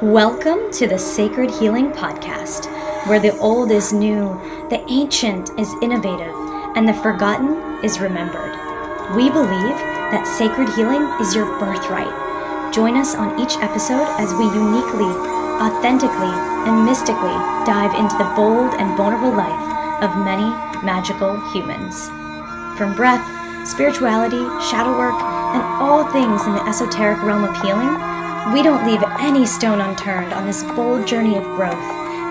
Welcome to the SEIKRID Healing Podcast, where the old is new, the ancient is innovative, and the forgotten is remembered. We believe that sacred healing is your birthright. Join us on each episode as we uniquely, authentically, and mystically dive into the bold and vulnerable life of many magical humans. From breath, spirituality, shadow work, and all things in the esoteric realm of healing, we don't leave any stone unturned on this bold journey of growth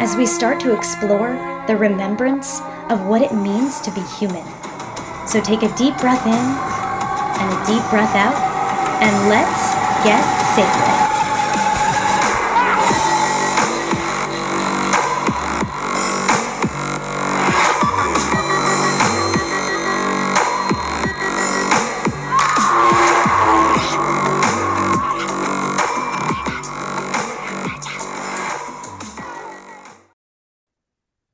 as we start to explore the remembrance of what it means to be human. So take a deep breath in and a deep breath out, and let's get sacred.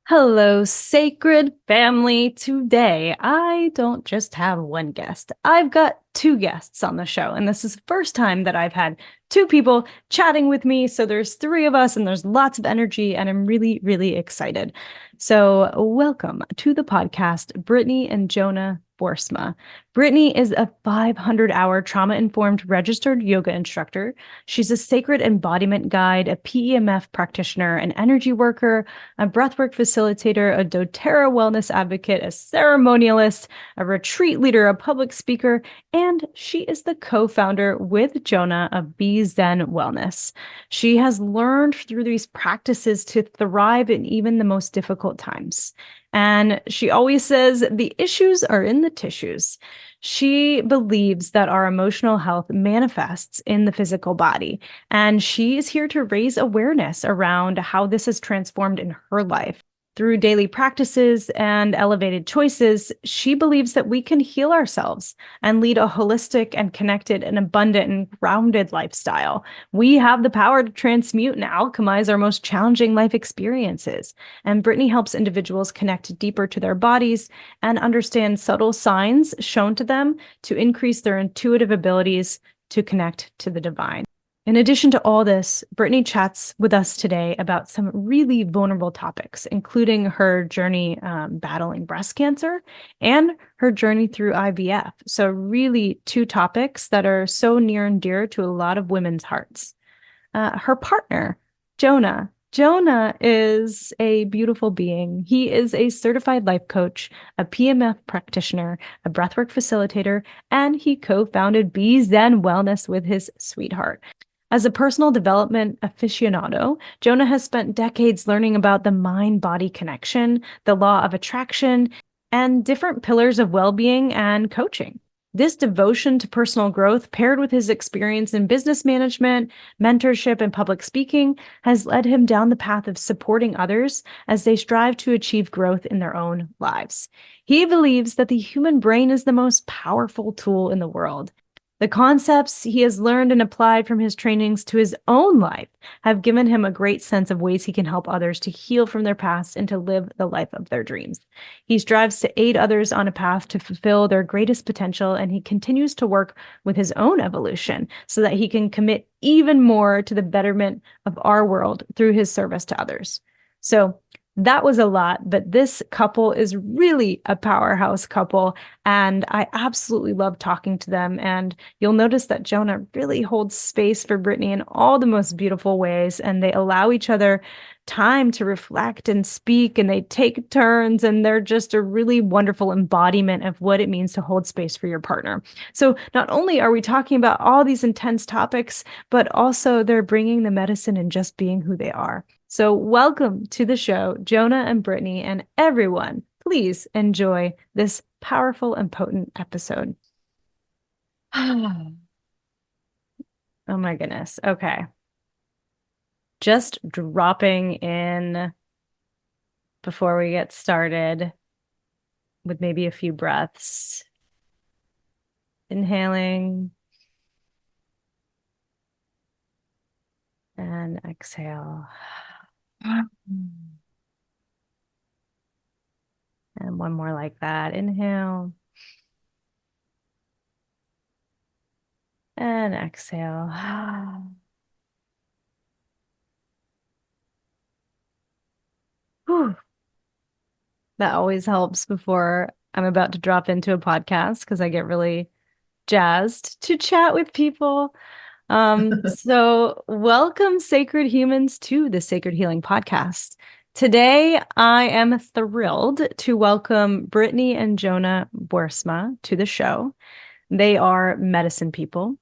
Hello, sacred family. Today, I don't just have one guest. I've got two guests on the show, and this is the first time that I've had two people chatting with me. So there's three of us, and there's lots of energy, and I'm really, really excited. So welcome to the podcast, Brittany and Jonah Boersma. Brittany is a 500-hour trauma-informed registered yoga instructor. She's a sacred embodiment guide, a PEMF practitioner, an energy worker, a breathwork facilitator, a dōTERRA wellness advocate, a ceremonialist, a retreat leader, a public speaker, and she is the co-founder with Jonah of BZen Wellness. She has learned through these practices to thrive in even the most difficult times. And she always says the issues are in the tissues. She believes that our emotional health manifests in the physical body, and she is here to raise awareness around how this has transformed in her life. Through daily practices and elevated choices, she believes that we can heal ourselves and lead a holistic and connected and abundant and grounded lifestyle. We have the power to transmute and alchemize our most challenging life experiences. And Brittany helps individuals connect deeper to their bodies and understand subtle signs shown to them to increase their intuitive abilities to connect to the divine. In addition to all this, Brittany chats with us today about some really vulnerable topics, including her journey battling breast cancer and her journey through IVF. So really two topics that are so near and dear to a lot of women's hearts. Her partner, Jonah. Jonah is a beautiful being. He is a certified life coach, a PEMF practitioner, a breathwork facilitator, and he co-founded BZen Wellness with his sweetheart. As a personal development aficionado, Jonah has spent decades learning about the mind-body connection, the law of attraction, and different pillars of well-being and coaching. This devotion to personal growth, paired with his experience in business management, mentorship, and public speaking, has led him down the path of supporting others as they strive to achieve growth in their own lives. He believes that the human brain is the most powerful tool in the world. The concepts he has learned and applied from his trainings to his own life have given him a great sense of ways he can help others to heal from their past and to live the life of their dreams. He strives to aid others on a path to fulfill their greatest potential, and he continues to work with his own evolution so that he can commit even more to the betterment of our world through his service to others. So that was a lot, but this couple is really a powerhouse couple, and I absolutely love talking to them. And you'll notice that Jonah really holds space for Brittany in all the most beautiful ways, and they allow each other time to reflect and speak, and they take turns, and they're just a really wonderful embodiment of what it means to hold space for your partner. So not only are we talking about all these intense topics, but also they're bringing the medicine and just being who they are. So welcome to the show, Jonah and Brittany, and everyone, please enjoy this powerful and potent episode. Oh my goodness. Okay. Just dropping in before we get started with maybe a few breaths. Inhaling and exhale. And one more like that. Inhale. And exhale. That always helps before I'm about to drop into a podcast because I get really jazzed to chat with people. So welcome, sacred humans, to the Sacred Healing Podcast. Today, I am thrilled to welcome Brittany and Jonah Boersma to the show. They are medicine people.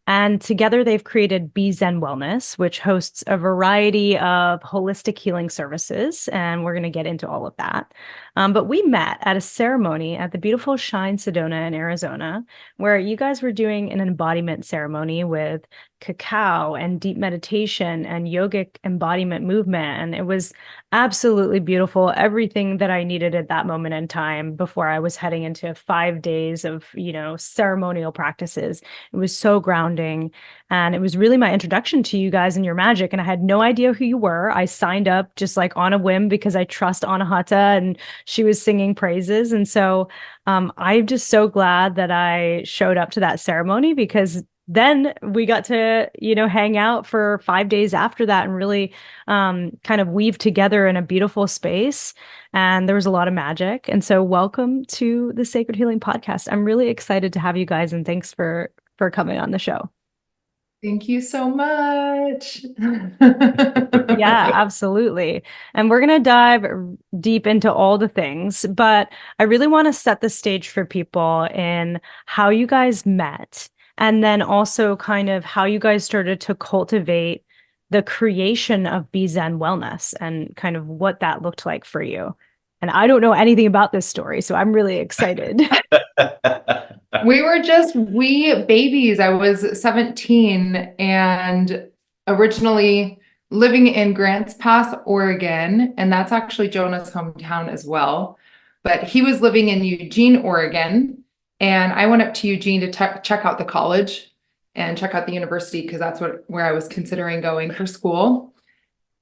And together they've created BZen Wellness, which hosts a variety of holistic healing services. And we're going to get into all of that. But we met at a ceremony at the beautiful Shine Sedona in Arizona, where you guys were doing an embodiment ceremony with cacao and deep meditation and yogic embodiment movement. And it was absolutely beautiful. Everything that I needed at that moment in time before I was heading into 5 days of, ceremonial practices. It was so grounding. And it was really my introduction to you guys and your magic. And I had no idea who you were. I signed up just like on a whim because I trust Anahata and she was singing praises. And so I'm just so glad that I showed up to that ceremony because then we got to, hang out for 5 days after that and really kind of weave together in a beautiful space. And there was a lot of magic. And so welcome to the Sacred Healing Podcast. I'm really excited to have you guys and thanks for coming on the show. Thank you so much. Yeah, absolutely. And we're going to dive deep into all the things, but I really want to set the stage for people in how you guys met and then also kind of how you guys started to cultivate the creation of BZen Wellness and kind of what that looked like for you. And I don't know anything about this story, so I'm really excited. We were just wee babies. I was 17 and originally living in Grants Pass, Oregon, and that's actually Jonah's hometown as well. But he was living in Eugene, Oregon, and I went up to Eugene to check out the college and check out the university because that's where I was considering going for school.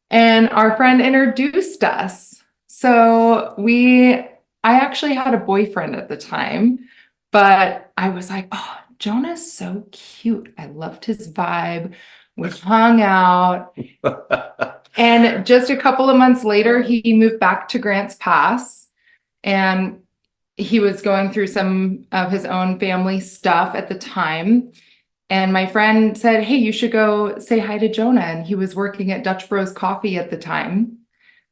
And our friend introduced us. So I actually had a boyfriend at the time, but I was like, oh, Jonah's so cute. I loved his vibe. We hung out. And just a couple of months later, he moved back to Grants Pass and he was going through some of his own family stuff at the time. And my friend said, hey, you should go say hi to Jonah. And he was working at Dutch Bros Coffee at the time.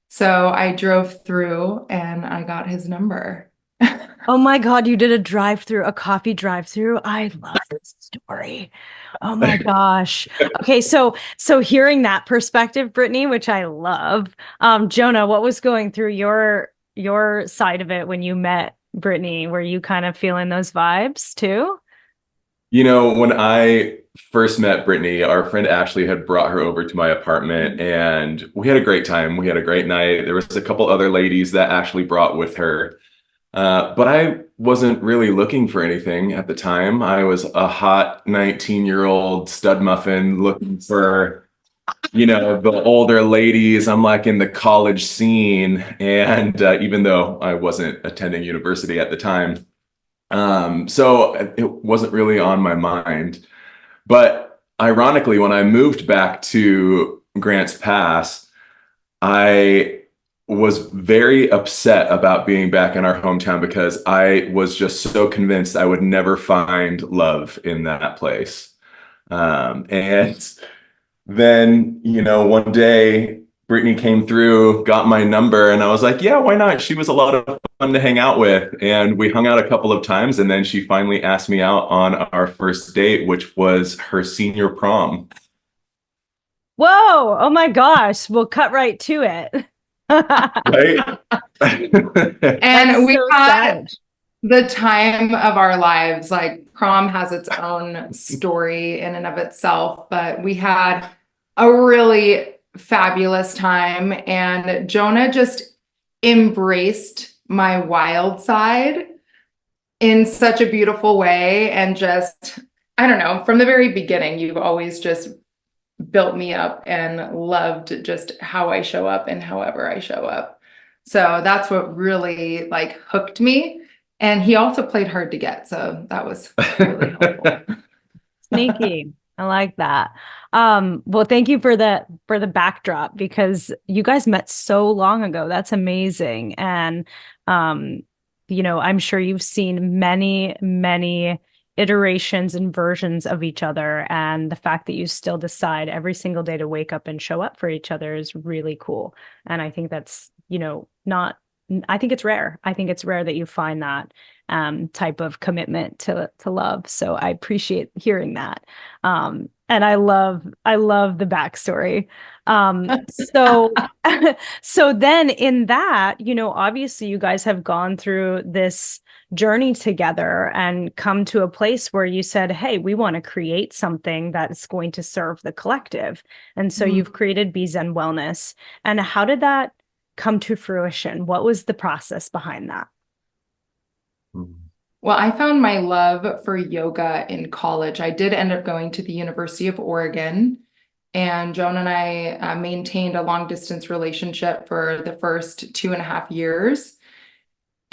So I drove through and I got his number. Oh my God, you did a coffee drive-through. I love this story. Oh my gosh. Okay, so hearing that perspective, Brittany, which I love. Jonah, what was going through your side of it when you met Brittany? Were you kind of feeling those vibes too? When I first met Brittany, our friend Ashley had brought her over to my apartment and we had a great time. We had a great night. There was a couple other ladies that Ashley brought with her. But I wasn't really looking for anything at the time. I was a hot 19-year-old stud muffin looking for, the older ladies. I'm like in the college scene. And even though I wasn't attending university at the time, so it wasn't really on my mind. But ironically, when I moved back to Grants Pass, I was very upset about being back in our hometown because I was just so convinced I would never find love in that place. And then, one day Brittany came through, got my number, and I was like, yeah, why not? She was a lot of fun to hang out with. And we hung out a couple of times. And then she finally asked me out on our first date, which was her senior prom. Whoa. Oh my gosh. We'll cut right to it. Right? And we had the time of our lives. Like prom has its own story in and of itself, but we had a really fabulous time and Jonah just embraced my wild side in such a beautiful way. And just, I don't know, from the very beginning, you've always just built me up and loved just how I show up and however I show up. So that's what really hooked me. And he also played hard to get. So that was really helpful. Sneaky. I like that. Well, thank you for the backdrop, because you guys met so long ago. That's amazing. And I'm sure you've seen many, many iterations and versions of each other. And the fact that you still decide every single day to wake up and show up for each other is really cool. And I think that's, I think it's rare. I think it's rare that you find that type of commitment to love. So I appreciate hearing that. And I love the backstory. So, so then in that, obviously you guys have gone through this journey together and come to a place where you said, hey, we want to create something that's going to serve the collective. And so you've created BZen Wellness. And how did that come to fruition? What was the process behind that? Well, I found my love for yoga in college. I did end up going to the University of Oregon, and Jonah and I maintained a long distance relationship for the first 2.5 years.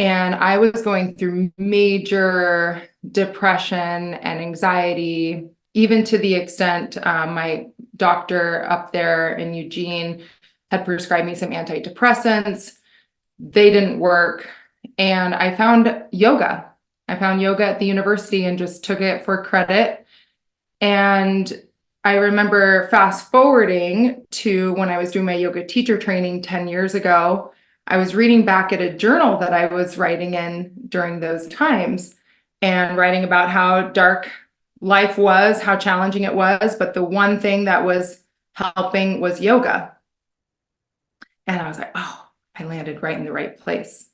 And I was going through major depression and anxiety, even to the extent my doctor up there in Eugene had prescribed me some antidepressants. They didn't work. And I found yoga. I found yoga at the university and just took it for credit. And I remember fast forwarding to when I was doing my yoga teacher training 10 years ago. I was reading back at a journal that I was writing in during those times and writing about how dark life was, how challenging it was. But the one thing that was helping was yoga. And I was like, oh, I landed right in the right place.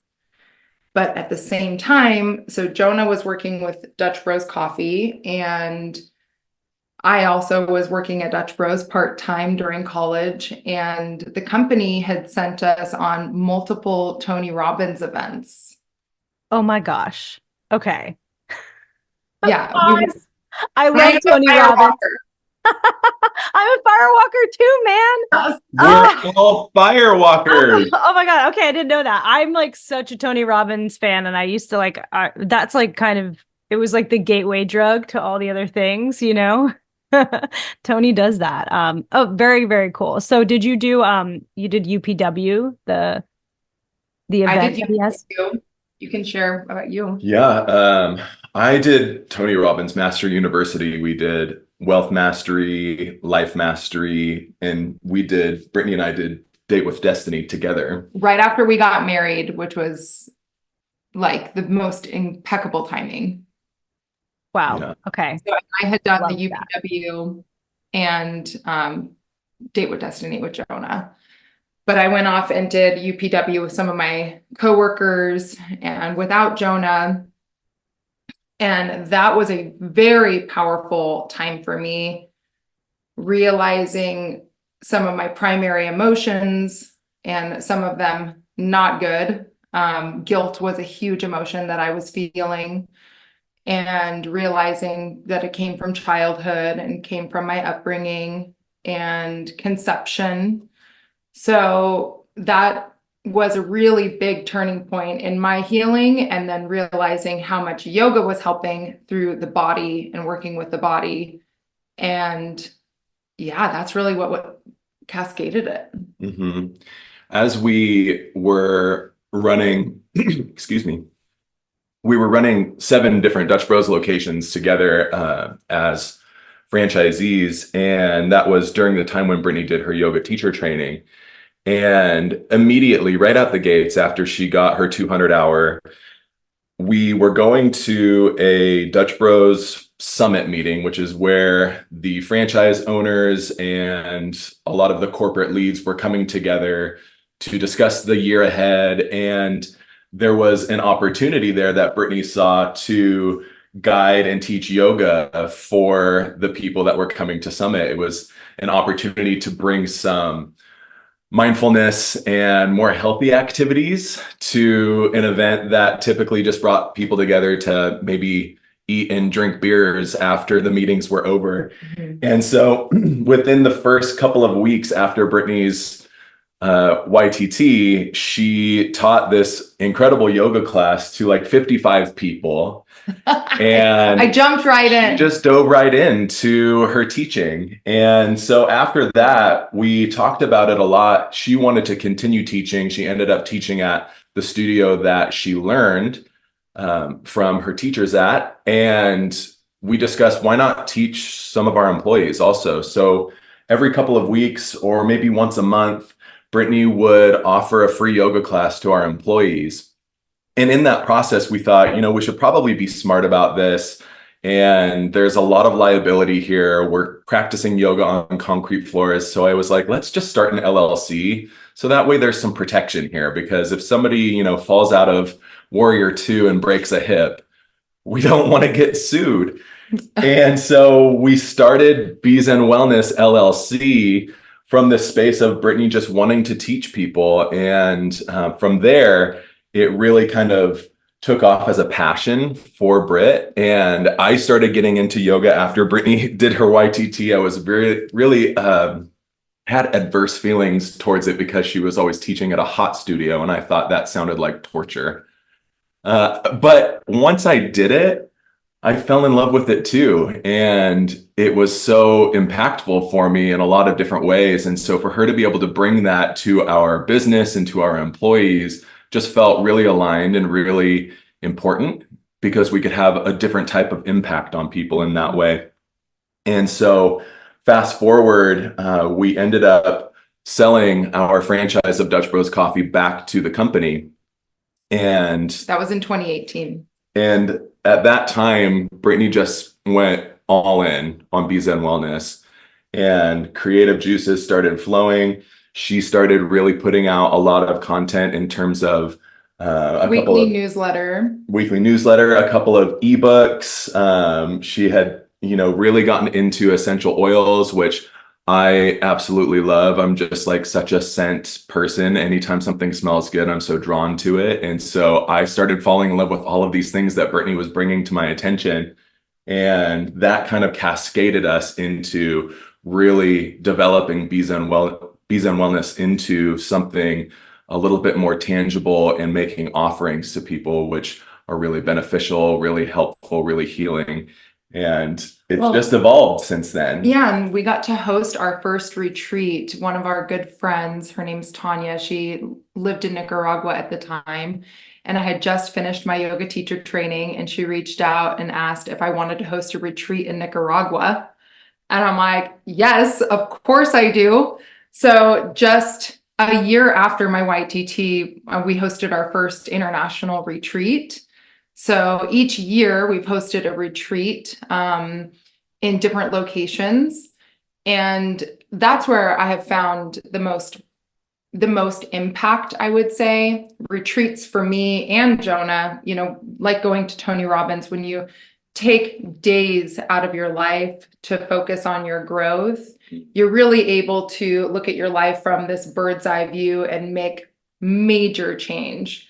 But at the same time, so Jonah was working with Dutch Bros Coffee, and I also was working at Dutch Bros part-time during college, and the company had sent us on multiple Tony Robbins events. Oh my gosh. Okay. Yeah. I love Tony Robbins. I'm a firewalker too, man. We're all firewalkers. Oh my God. Okay. I didn't know that. I'm like such a Tony Robbins fan. And I used to that's like kind of, it was like the gateway drug to all the other things, Tony does that. Very, very cool. So did you do, you did UPW, the event? I did UPW. You can share about you. Yeah. I did Tony Robbins Master University. We did Wealth Mastery, Life Mastery, and Brittany and I did Date with Destiny together. Right after we got married, which was like the most impeccable timing. Wow. Yeah. Okay. So I had done the UPW and Date with Destiny with Jonah. But I went off and did UPW with some of my coworkers and without Jonah. And that was a very powerful time for me, realizing some of my primary emotions and some of them not good. Guilt was a huge emotion that I was feeling, and realizing that it came from childhood and came from my upbringing and conception. So that was a really big turning point in my healing, and then realizing how much yoga was helping through the body and working with the body. And yeah, that's really what cascaded it. Mm-hmm. As we were running, excuse me, we were running 7 different Dutch Bros locations together as franchisees. And that was during the time when Brittany did her yoga teacher training. And immediately, right out the gates, after she got her 200 hour, we were going to a Dutch Bros Summit meeting, which is where the franchise owners and a lot of the corporate leads were coming together to discuss the year ahead. And there was an opportunity there that Brittany saw to guide and teach yoga for the people that were coming to Summit. It was an opportunity to bring some mindfulness and more healthy activities to an event that typically just brought people together to maybe eat and drink beers after the meetings were over. Mm-hmm. And so within the first couple of weeks after Brittany's YTT, she taught this incredible yoga class to like 55 people. And I jumped right in. She just dove right into her teaching. And so after that, we talked about it a lot. She wanted to continue teaching. She ended up teaching at the studio that she learned from her teachers at. And we discussed why not teach some of our employees also. So every couple of weeks or maybe once a month, Brittany would offer a free yoga class to our employees. And in that process, we thought, we should probably be smart about this. And there's a lot of liability here. We're practicing yoga on concrete floors. So I was like, let's just start an LLC. So that way there's some protection here, because if somebody, falls out of Warrior 2 and breaks a hip, we don't want to get sued. And so we started BZen Wellness LLC from this space of Brittany just wanting to teach people. And from there, it really kind of took off as a passion for Britt. And I started getting into yoga after Brittany did her YTT. I was really had adverse feelings towards it because she was always teaching at a hot studio. And I thought that sounded like torture. But once I did it, I fell in love with it too. And it was so impactful for me in a lot of different ways. And so for her to be able to bring that to our business and to our employees just felt really aligned and really important, because we could have a different type of impact on people in that way. And so fast forward, we ended up selling our franchise of Dutch Bros Coffee back to the company. And that was in 2018. And at that time, Brittany just went all in on BZen Wellness, and creative juices started flowing. She started really putting out a lot of content in terms of weekly newsletter, a couple of ebooks. She had, really gotten into essential oils, which I absolutely love. I'm just like such a scent person. Anytime something smells good, I'm so drawn to it. And so I started falling in love with all of these things that Brittany was bringing to my attention. And that kind of cascaded us into really developing BZen Wellness into something a little bit more tangible and making offerings to people, which are really beneficial, really helpful, really healing. And it's just evolved since then. Yeah, and we got to host our first retreat. One of our good friends, her name's Tanya, she lived in Nicaragua at the time. And I had just finished my yoga teacher training, and she reached out and asked if I wanted to host a retreat in Nicaragua. And I'm like, yes, of course I do. So just a year after my YTT, we hosted our first international retreat. So each year we've hosted a retreat in different locations. And that's where I have found the most impact, I would say. Retreats for me and Jonah, like going to Tony Robbins, when you take days out of your life to focus on your growth, you're really able to look at your life from this bird's eye view and make major change.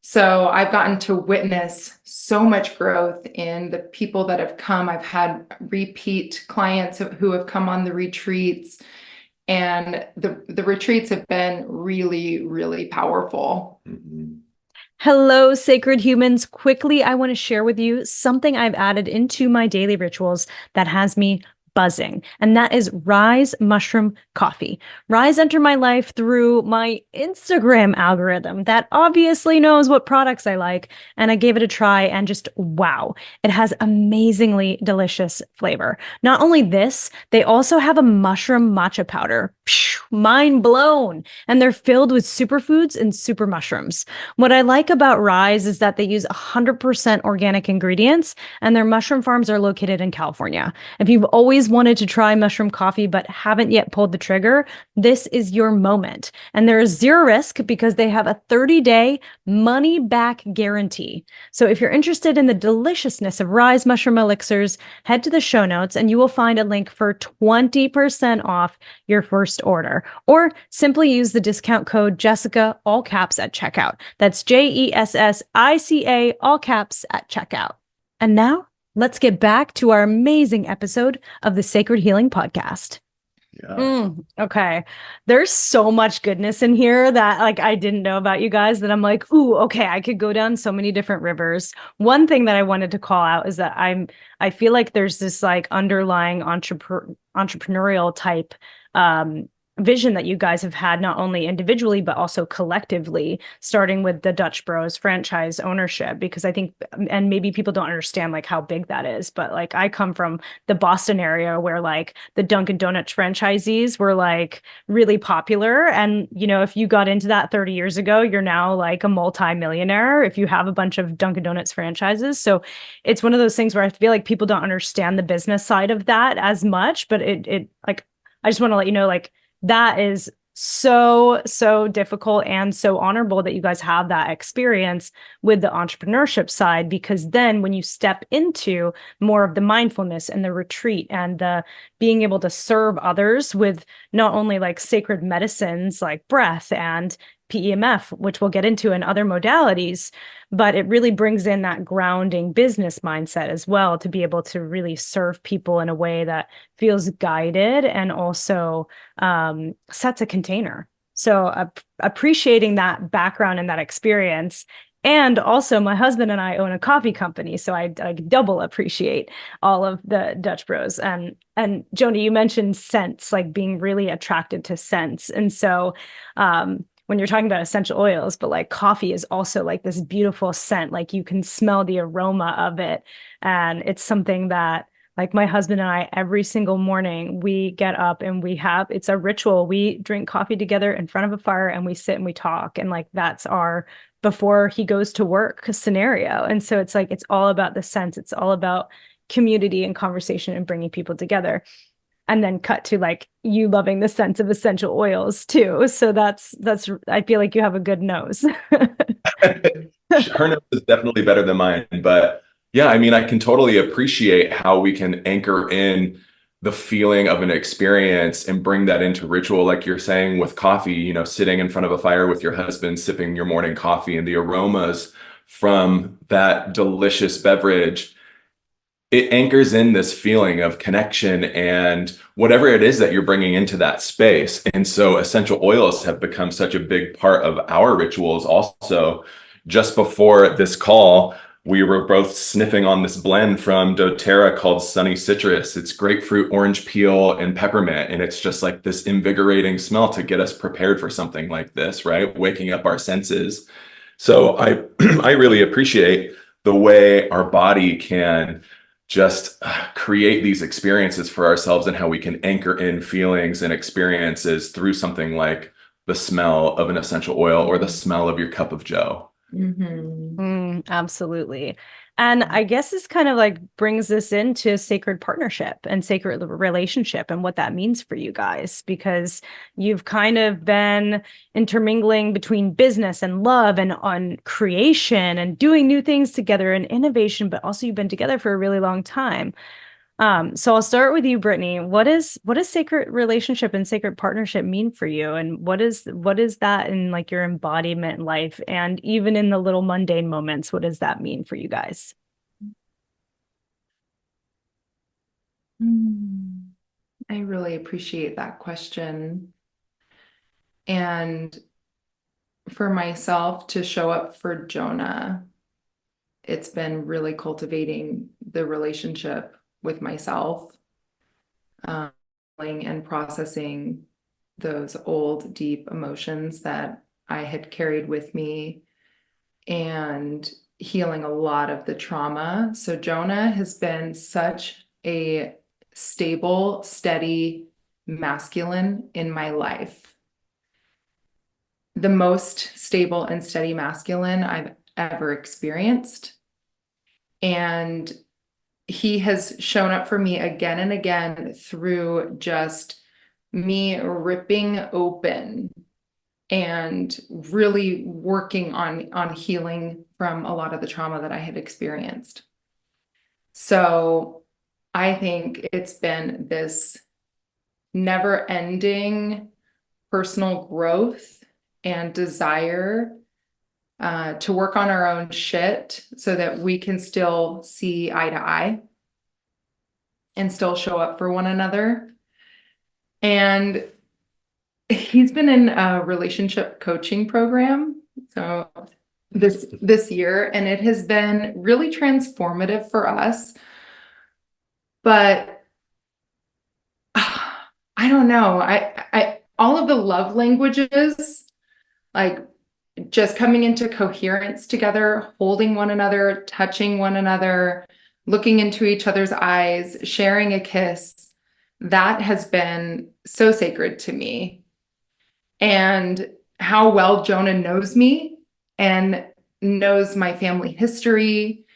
So I've gotten to witness so much growth in the people that have come. I've had repeat clients who have come on the retreats, and the retreats have been really, really powerful. Mm-hmm. Hello, sacred humans. Quickly, I want to share with you something I've added into my daily rituals that has me buzzing, and that is Rise Mushroom Coffee. Rise entered my life through my Instagram algorithm that obviously knows what products I like, and I gave it a try, and just wow, it has amazingly delicious flavor. Not only this, they also have a mushroom matcha powder. Mind blown. And they're filled with superfoods and super mushrooms. What I like about Rise is that they use 100% organic ingredients, and their mushroom farms are located in California. If you've always wanted to try mushroom coffee but haven't yet pulled the trigger, this is your moment. And there is zero risk because they have a 30-day money-back guarantee. So if you're interested in the deliciousness of Rise mushroom elixirs, head to the show notes and you will find a link for 20% off your first order. Or simply use the discount code Jessica, all caps, at checkout. That's JESSICA, all caps, at checkout. And now, let's get back to our amazing episode of the SEIKRID Healing Podcast. Yeah. Okay. There's so much goodness in here that like I didn't know about you guys that I'm like, ooh, okay, I could go down so many different rivers. One thing that I wanted to call out is that I feel like there's this like underlying entrepreneurial type vision that you guys have had, not only individually but also collectively, starting with the Dutch Bros franchise ownership, because I think, and maybe people don't understand like how big that is, but like I come from the Boston area where like the Dunkin' Donuts franchisees were like really popular. And, you know, if you got into that 30 years ago, you're now like a multi-millionaire if you have a bunch of Dunkin' Donuts franchises. So it's one of those things where I feel like people don't understand the business side of that as much, but it like, I just want to let you know, like, that is so difficult and so honorable that you guys have that experience with the entrepreneurship side, because then when you step into more of the mindfulness and the retreat and the being able to serve others with not only like sacred medicines like breath and PEMF, which we'll get into, in other modalities, but it really brings in that grounding business mindset as well to be able to really serve people in a way that feels guided and also sets a container. So appreciating that background and that experience. And also my husband and I own a coffee company, so I double appreciate all of the Dutch Bros. And Jonah, you mentioned scents, like being really attracted to scents. And so when you're talking about essential oils, but like coffee is also like this beautiful scent, like you can smell the aroma of it. And it's something that like my husband and I, every single morning, we get up and it's a ritual. We drink coffee together in front of a fire and we sit and we talk. And like, that's our before he goes to work scenario. And so it's like, it's all about the sense. It's all about community and conversation and bringing people together. And then cut to like you loving the scent of essential oils too. So that's, I feel like you have a good nose. Her nose is definitely better than mine, but yeah, I mean, I can totally appreciate how we can anchor in the feeling of an experience and bring that into ritual, like you're saying with coffee, you know, sitting in front of a fire with your husband, sipping your morning coffee, and the aromas from that delicious beverage. It anchors in this feeling of connection and whatever it is that you're bringing into that space. And so essential oils have become such a big part of our rituals. Also, just before this call, we were both sniffing on this blend from dōTERRA called Sunny Citrus. It's grapefruit, orange peel, and peppermint. And it's just like this invigorating smell to get us prepared for something like this, right? Waking up our senses. So I, I really appreciate the way our body can just create these experiences for ourselves and how we can anchor in feelings and experiences through something like the smell of an essential oil or the smell of your cup of joe. Absolutely. And I guess this kind of like brings this into sacred partnership and sacred relationship and what that means for you guys, because you've kind of been intermingling between business and love and on creation and doing new things together and innovation, but also you've been together for a really long time. So I'll start with you, Brittany. What does sacred relationship and sacred partnership mean for you? And what is that in like your embodiment life? And even in the little mundane moments, what does that mean for you guys? I really appreciate that question. And for myself to show up for Jonah, it's been really cultivating the relationship with myself, and processing those old, deep emotions that I had carried with me and healing a lot of the trauma. So Jonah has been such a stable, steady masculine in my life. The most stable and steady masculine I've ever experienced. And he has shown up for me again and again through just me ripping open and really working on healing from a lot of the trauma that I had experienced. So I think it's been this never-ending personal growth and desire to work on our own shit so that we can still see eye to eye and still show up for one another. And he's been in a relationship coaching program. So this year, and it has been really transformative for us. But I don't know. I all of the love languages, like just coming into coherence together, holding one another, touching one another, looking into each other's eyes, sharing a kiss, that has been so sacred to me. And how well Jonah knows me and knows my family history,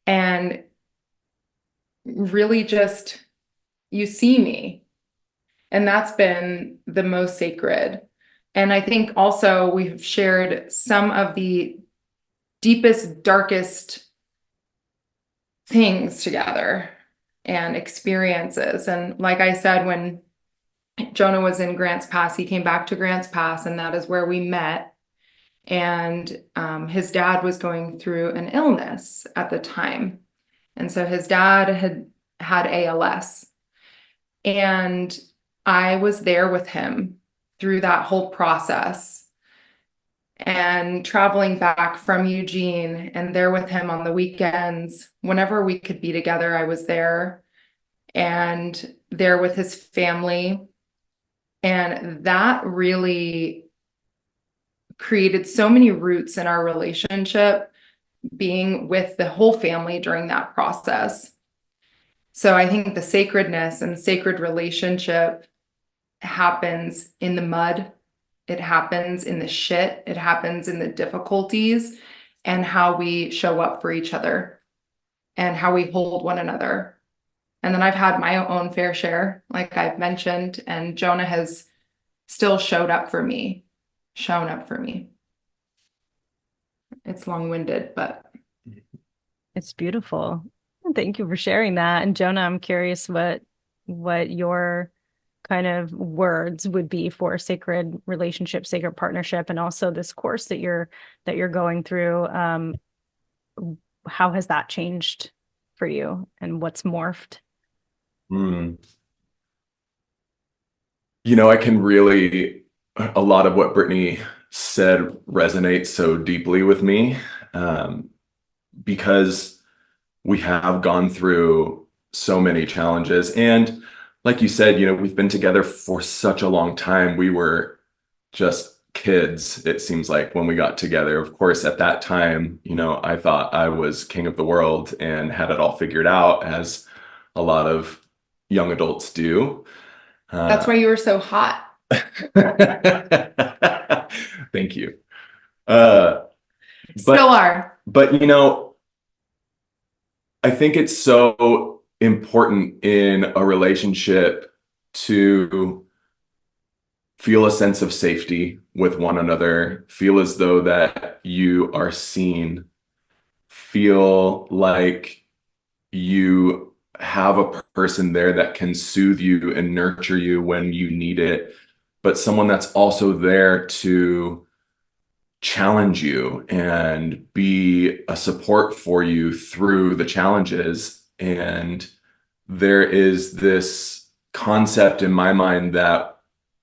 and really just, you see me. And that's been the most sacred. And I think also we've shared some of the deepest, darkest things together and experiences. And like I said, when Jonah was in Grants Pass, he came back to Grants Pass, and that is where we met. And his dad was going through an illness at the time. And so his dad had ALS. And I was there with him through that whole process, and traveling back from Eugene, and there with him on the weekends. Whenever we could be together, I was there, and there with his family. And that really created so many roots in our relationship, being with the whole family during that process. So I think the sacredness and sacred relationship happens in the mud. It happens in the shit. It happens in the difficulties, and how we show up for each other and how we hold one another. And then I've had my own fair share, like I've mentioned, and Jonah has still shown up for me. It's long-winded, but It's beautiful. Thank you for sharing that. And Jonah, I'm curious what your kind of words would be for sacred relationship, sacred partnership, and also this course that you're going through. How has that changed for you, and what's morphed? I can really, a lot of what Brittany said resonates so deeply with me, because we have gone through so many challenges. And like you said, we've been together for such a long time. We were just kids, it seems like, when we got together. Of course, at that time, I thought I was king of the world and had it all figured out, as a lot of young adults do. that's why you were so hot. Thank you. Still are. But, I think it's so important in a relationship to feel a sense of safety with one another, feel as though that you are seen, feel like you have a person there that can soothe you and nurture you when you need it, but someone that's also there to challenge you and be a support for you through the challenges. And there is this concept in my mind that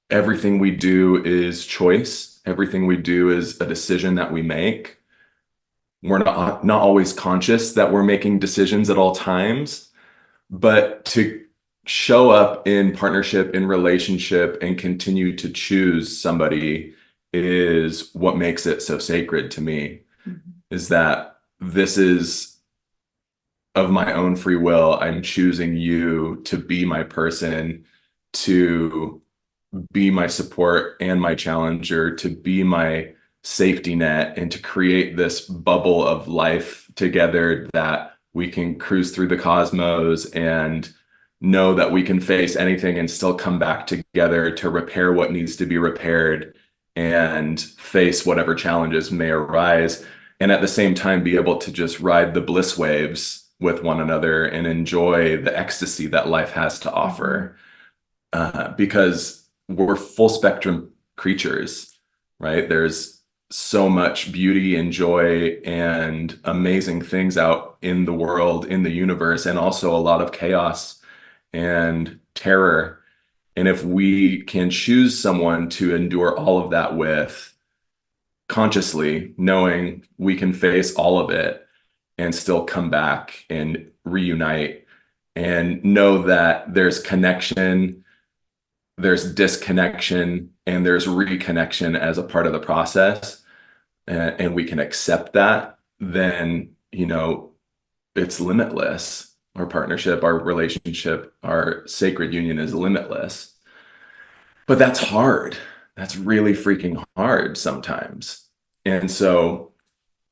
everything we do is choice. Everything we do is a decision that we make. We're not always conscious that we're making decisions at all times, but to show up in partnership, in relationship, and continue to choose somebody is what makes it so sacred to me. Is that this is of my own free will. I'm choosing you to be my person, to be my support and my challenger, to be my safety net, and to create this bubble of life together that we can cruise through the cosmos and know that we can face anything and still come back together to repair what needs to be repaired and face whatever challenges may arise. And at the same time, be able to just ride the bliss waves with one another and enjoy the ecstasy that life has to offer. Because we're full spectrum creatures, right? There's so much beauty and joy and amazing things out in the world, in the universe, and also a lot of chaos and terror. And if we can choose someone to endure all of that with, consciously knowing we can face all of it and still come back and reunite and know that there's connection, there's disconnection, and there's reconnection as a part of the process, and we can accept that, then, it's limitless. Our partnership, our relationship, our sacred union is limitless. But that's hard. That's really freaking hard sometimes. And so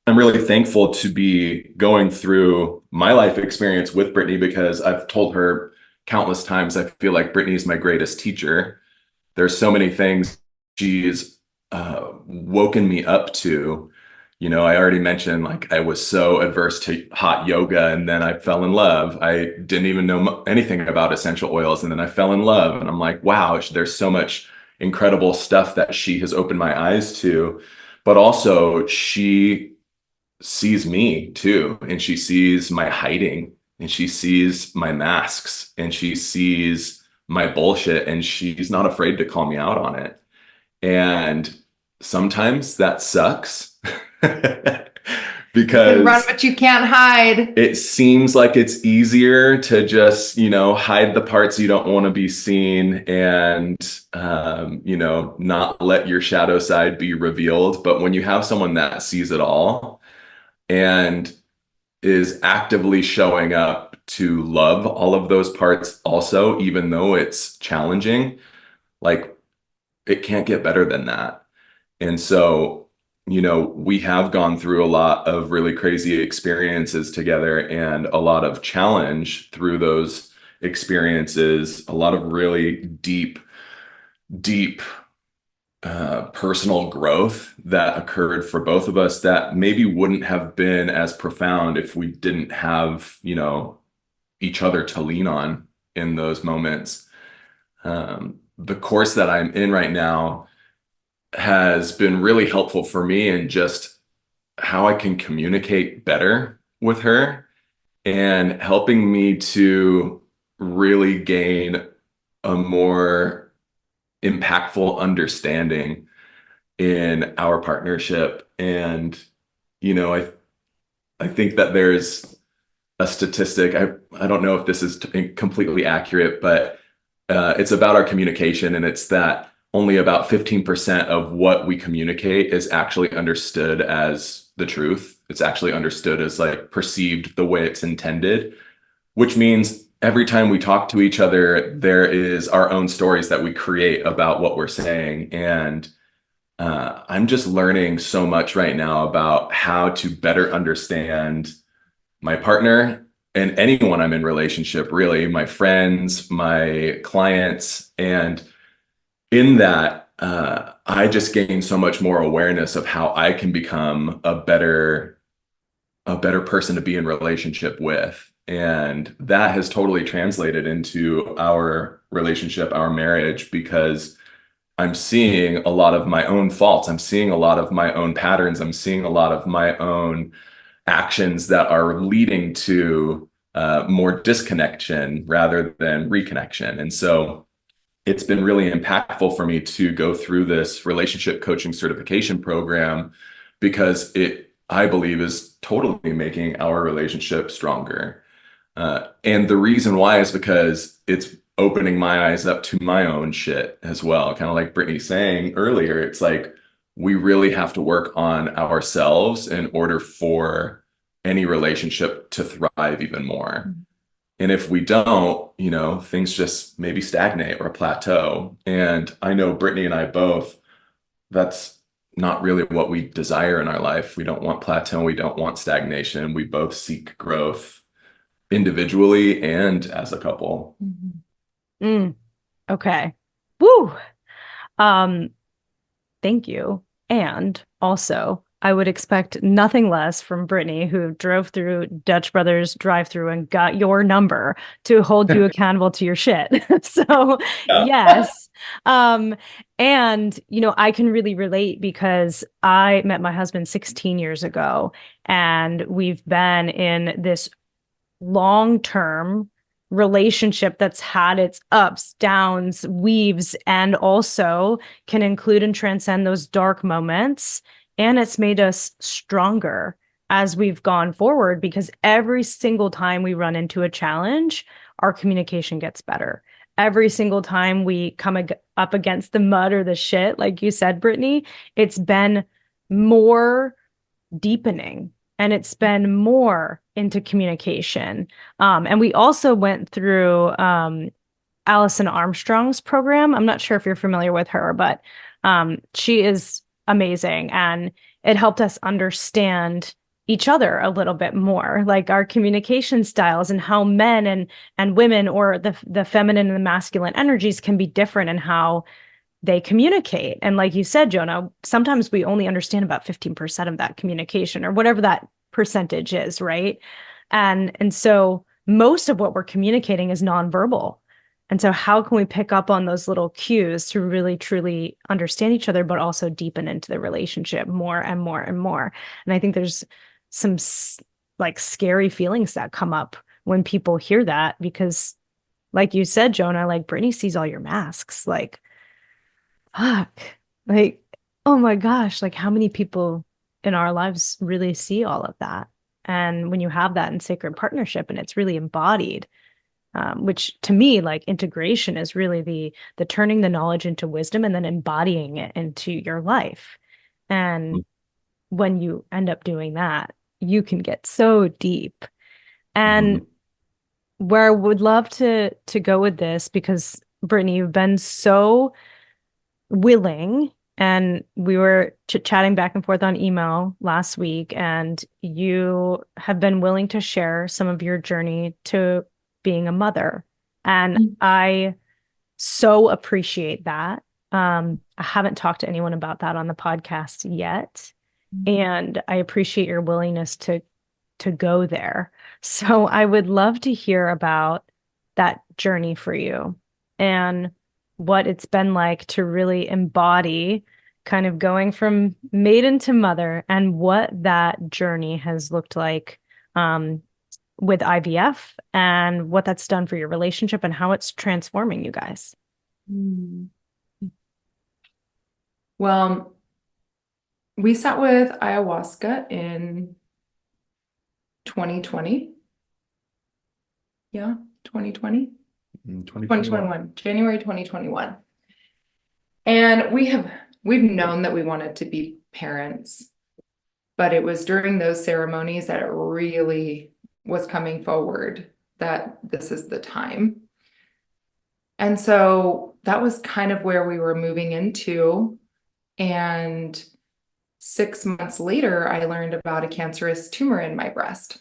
I'm really thankful to be going through my life experience with Brittany, because I've told her countless times, I feel like Brittany is my greatest teacher. There's so many things she's woken me up to. I already mentioned, like, I was so adverse to hot yoga, and then I fell in love. I didn't even know anything about essential oils, and then I fell in love. And I'm like, wow, there's so much incredible stuff that she has opened my eyes to. But also, she sees me too, and she sees my hiding, and she sees my masks, and she sees my bullshit, and she's not afraid to call me out on it. And sometimes that sucks. Because you can run, but you can't hide. It seems like it's easier to just, hide the parts you don't want to be seen, and, not let your shadow side be revealed. But when you have someone that sees it all and is actively showing up to love all of those parts also, even though it's challenging, like, it can't get better than that. And so, we have gone through a lot of really crazy experiences together, and a lot of challenge through those experiences, a lot of really deep personal growth that occurred for both of us that maybe wouldn't have been as profound if we didn't have, each other to lean on in those moments. The course that I'm in right now has been really helpful for me in just how I can communicate better with her, and helping me to really gain a more impactful understanding in our partnership. And, I think that there's a statistic, I don't know if this is completely accurate, but it's about our communication, and it's that only about 15% of what we communicate is actually understood as the truth. It's actually understood as, like, perceived the way it's intended, which means every time we talk to each other, there is our own stories that we create about what we're saying. And I'm just learning so much right now about how to better understand my partner and anyone I'm in relationship, really, my friends, my clients. And in that, I just gained so much more awareness of how I can become a better person to be in relationship with. And that has totally translated into our relationship, our marriage, because I'm seeing a lot of my own faults. I'm seeing a lot of my own patterns. I'm seeing a lot of my own actions that are leading to more disconnection rather than reconnection. And so it's been really impactful for me to go through this relationship coaching certification program, because I believe, is totally making our relationship stronger. And the reason why is because it's opening my eyes up to my own shit as well. Kind of like Brittany saying earlier, it's like, we really have to work on ourselves in order for any relationship to thrive even more. Mm-hmm. And if we don't, things just maybe stagnate or plateau. And I know Brittany and I both, that's not really what we desire in our life. We don't want plateau. We don't want stagnation. We both seek growth individually and as a couple. Mm-hmm. Okay. Woo. Thank you. And also, I would expect nothing less from Brittany, who drove through Dutch Brothers drive-through and got your number to hold you accountable to your shit. So, yeah. Yes. And, I can really relate, because I met my husband 16 years ago, and we've been in this long-term relationship that's had its ups, downs, weaves, and also can include and transcend those dark moments. And it's made us stronger as we've gone forward, because every single time we run into a challenge, our communication gets better. Every single time we come up against the mud or the shit, like you said, Brittany, it's been more deepening, and it's been more into communication. And we also went through Alison Armstrong's program. I'm not sure if you're familiar with her, but she is amazing. And it helped us understand each other a little bit more, like our communication styles and how men and women, or the feminine and the masculine energies, can be different in how they communicate. And like you said, Jonah, sometimes we only understand about 15% of that communication, or whatever that percentage is, right? And so most of what we're communicating is nonverbal. And so how can we pick up on those little cues to really truly understand each other, but also deepen into the relationship more and more and more? And I think there's some like scary feelings that come up when people hear that, because like you said, Jonah, like Brittany sees all your masks, like, fuck, like, oh my gosh, like how many people in our lives really see all of that? And when you have that in sacred partnership and it's really embodied, which to me, like integration is really the turning the knowledge into wisdom and then embodying it into your life. And when you end up doing that, you can get so deep. And where I would love to go with this, because Brittany, you've been so willing, and we were chatting back and forth on email last week, and you have been willing to share some of your journey to being a mother. And I so appreciate that. I haven't talked to anyone about that on the podcast yet. And I appreciate your willingness to go there. So I would love to hear about that journey for you and what it's been like to really embody kind of going from maiden to mother, and what that journey has looked like with IVF, and what that's done for your relationship and how it's transforming you guys. Well, we sat with ayahuasca in 2020. Yeah, 2020. 2021, January 2021. And we've known that we wanted to be parents, but it was during those ceremonies that it really was coming forward that this is the time. And so that was kind of where we were moving into. And 6 months later, I learned about a cancerous tumor in my breast.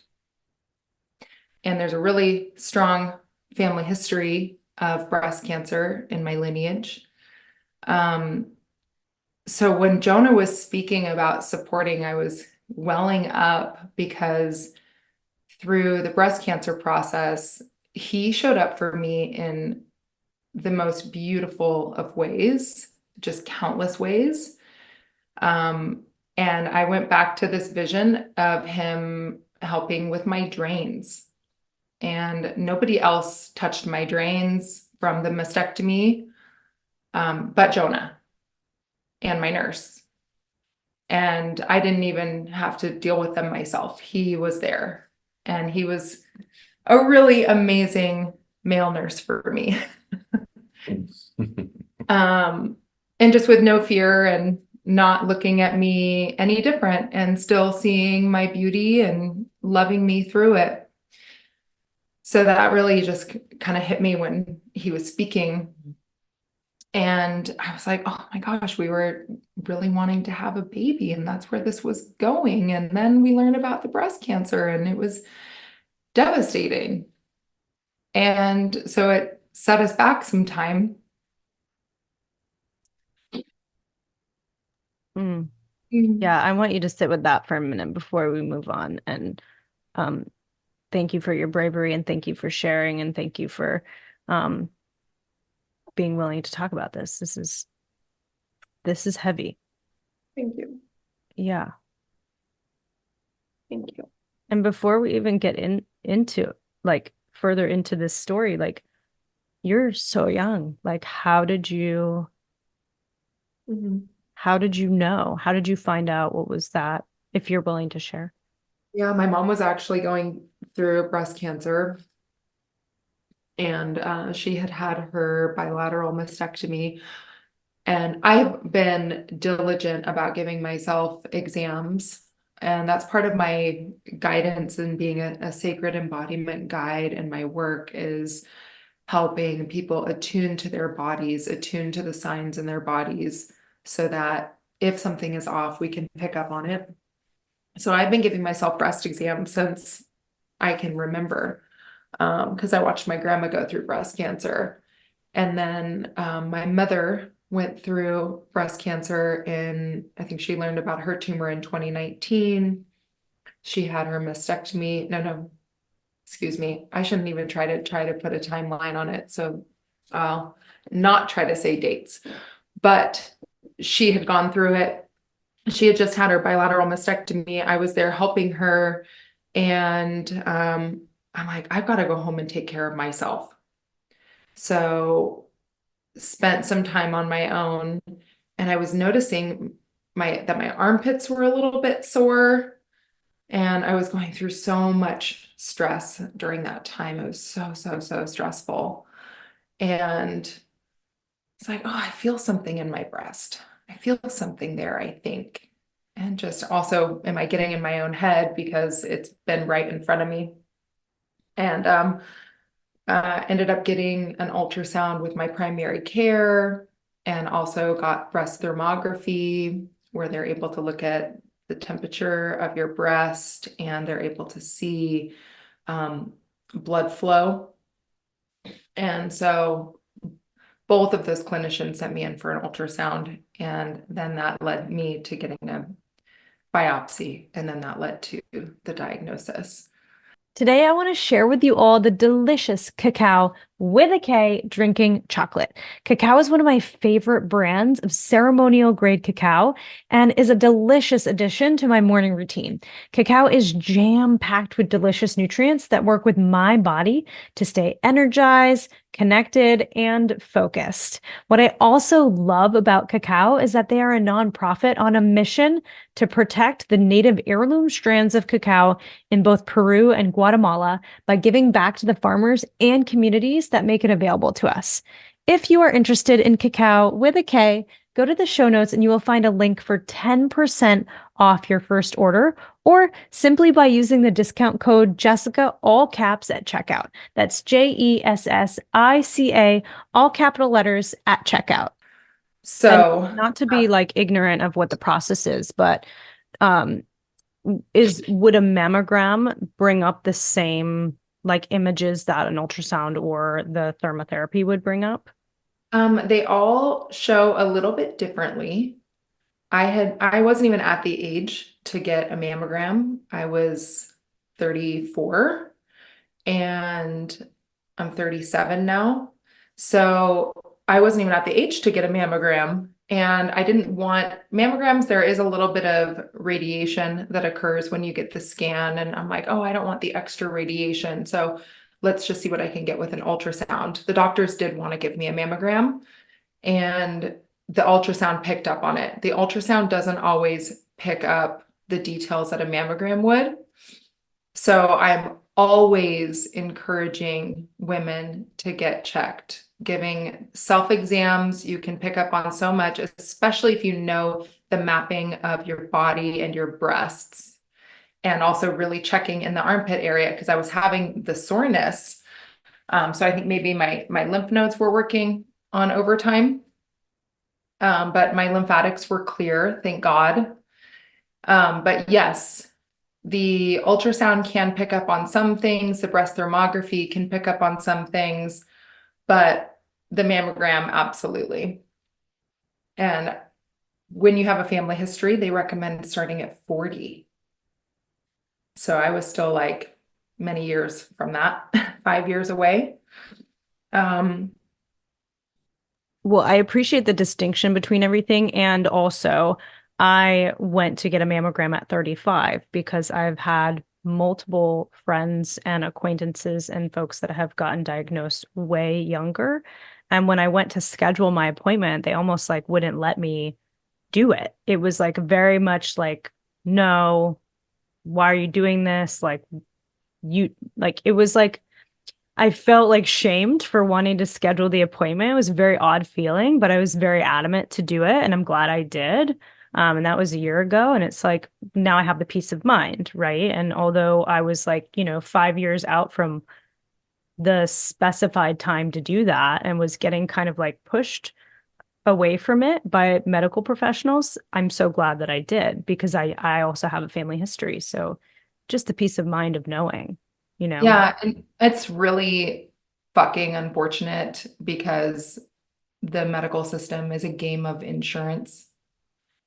And there's a really strong family history of breast cancer in my lineage. So when Jonah was speaking about supporting, I was welling up, because through the breast cancer process, he showed up for me in the most beautiful of ways, just countless ways. And I went back to this vision of him helping with my drains. And nobody else touched my drains from the mastectomy, but Jonah and my nurse. And I didn't even have to deal with them myself. He was there, and he was a really amazing male nurse for me. And just with no fear and not looking at me any different, and still seeing my beauty and loving me through it. So that really just kind of hit me when he was speaking. And I was like, oh my gosh, we were really wanting to have a baby, and that's where this was going. And then we learned about the breast cancer, and it was devastating. And so it set us back some time. Yeah, I want you to sit with that for a minute before we move on. And thank you for your bravery, and thank you for sharing, and thank you for being willing to talk about this. This is heavy. Thank you. Yeah. Thank you. And before we even get into like further into this story, like you're so young. Like, how did you know? How did you find out what was that, if you're willing to share? Yeah, my mom was actually going through breast cancer, and she had had her bilateral mastectomy. And I've been diligent about giving myself exams. And that's part of my guidance in being a sacred embodiment guide. And my work is helping people attune to their bodies, attune to the signs in their bodies, so that if something is off, we can pick up on it. So I've been giving myself breast exams since I can remember, because I watched my grandma go through breast cancer. And then my mother went through breast cancer I think she learned about her tumor in 2019. She had her mastectomy. No, excuse me. I shouldn't even try to put a timeline on it. So I'll not try to say dates, but she had gone through it. She had just had her bilateral mastectomy. I was there helping her. And I'm like, I've got to go home and take care of myself. So spent some time on my own, and I was noticing that my armpits were a little bit sore, and I was going through so much stress during that time. It was so stressful. And it's like, oh, I feel something in my breast. I feel something there, I think. And just also, am I getting in my own head, because it's been right in front of me? And ended up getting an ultrasound with my primary care, and also got breast thermography, where they're able to look at the temperature of your breast, and they're able to see blood flow. And so both of those clinicians sent me in for an ultrasound, and then that led me to getting a biopsy, and then that led to the diagnosis. Today, I want to share with you all the delicious cacao with a K drinking chocolate. Cacao is one of my favorite brands of ceremonial grade cacao and is a delicious addition to my morning routine. Cacao is jam-packed with delicious nutrients that work with my body to stay energized, connected, and focused. What I also love about cacao is that they are a nonprofit on a mission to protect the native heirloom strands of cacao in both Peru and Guatemala by giving back to the farmers and communities that make it available to us. If you are interested in cacao with a K, go to the show notes and you will find a link for 10% off your first order, or simply by using the discount code Jessica, all caps, at checkout. That's JESSICA, all capital letters, at checkout. So, and not to be like ignorant of what the process is, but would a mammogram bring up the same like images that an ultrasound or the thermotherapy would bring up? They all show a little bit differently. I wasn't even at the age to get a mammogram. I was 34 and I'm 37 now. So I wasn't even at the age to get a mammogram, and I didn't want mammograms. There is a little bit of radiation that occurs when you get the scan, and I'm like, oh, I don't want the extra radiation. So let's just see what I can get with an ultrasound. The doctors did want to give me a mammogram, and the ultrasound picked up on it. The ultrasound doesn't always pick up the details that a mammogram would. So I'm always encouraging women to get checked. Giving self-exams, you can pick up on so much, especially if you know the mapping of your body and your breasts. And also really checking in the armpit area, because I was having the soreness. So I think maybe my lymph nodes were working on overtime. But my lymphatics were clear, thank God. But yes, the ultrasound can pick up on some things. The breast thermography can pick up on some things, but the mammogram, absolutely. And when you have a family history, they recommend starting at 40. So I was still like many years from that, 5 years away. Well, I appreciate the distinction between everything. And also, I went to get a mammogram at 35 because I've had multiple friends and acquaintances and folks that have gotten diagnosed way younger. And when I went to schedule my appointment, they almost like wouldn't let me do it. It was like very much like, no, why are you doing this? Like it was like, I felt like shamed for wanting to schedule the appointment. It was a very odd feeling, but I was very adamant to do it. And I'm glad I did. And that was a year ago. And it's like, now I have the peace of mind, right? And although I was like, 5 years out from the specified time to do that and was getting kind of like pushed away from it by medical professionals, I'm so glad that I did, because I also have a family history. So just the peace of mind of knowing, Yeah, and it's really fucking unfortunate because the medical system is a game of insurance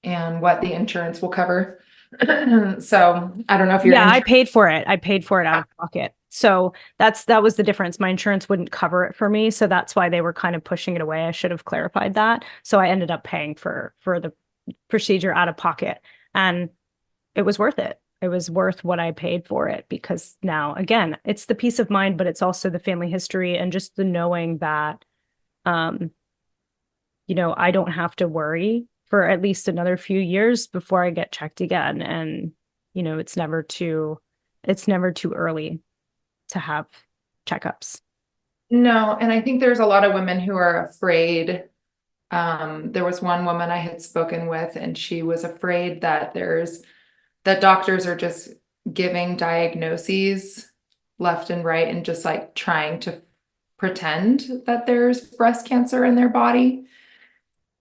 and what the insurance will cover. So I don't know if you're I paid for it. I paid for it out of pocket. So that was the difference. My insurance wouldn't cover it for me. So that's why they were kind of pushing it away. I should have clarified that. So I ended up paying for the procedure out of pocket, and it was worth it. It was worth what I paid for it, because now, again, it's the peace of mind, but it's also the family history and just the knowing that, I don't have to worry for at least another few years before I get checked again. And, it's never too early to have checkups. No, and I think there's a lot of women who are afraid. There was one woman I had spoken with, and she was afraid that doctors are just giving diagnoses left and right and just like trying to pretend that there's breast cancer in their body.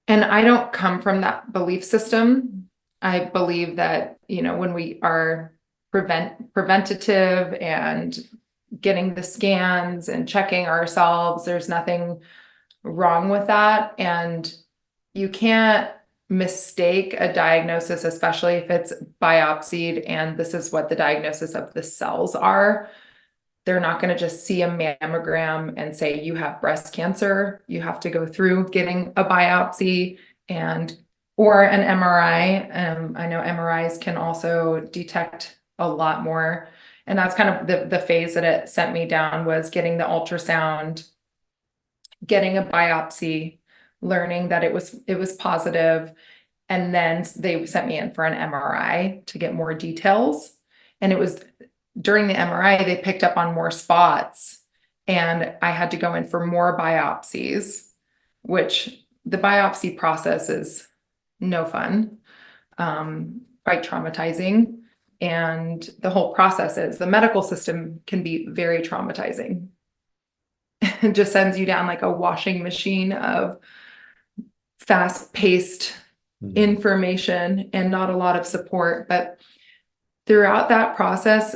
And I don't come from that belief system. I believe that, when we are preventative and getting the scans and checking ourselves, there's nothing wrong with that. And you can't mistake a diagnosis, especially if it's biopsied and this is what the diagnosis of the cells are. They're not going to just see a mammogram and say you have breast cancer. You have to go through getting a biopsy or an MRI. I know MRIs can also detect a lot more. And that's kind of the phase that it sent me down, was getting the ultrasound, getting a biopsy, learning that it was positive. And then they sent me in for an MRI to get more details. And it was during the MRI, they picked up on more spots, and I had to go in for more biopsies, which the biopsy process is no fun, quite traumatizing. And the whole process is, the medical system can be very traumatizing. It just sends you down like a washing machine of fast-paced information and not a lot of support. But throughout that process,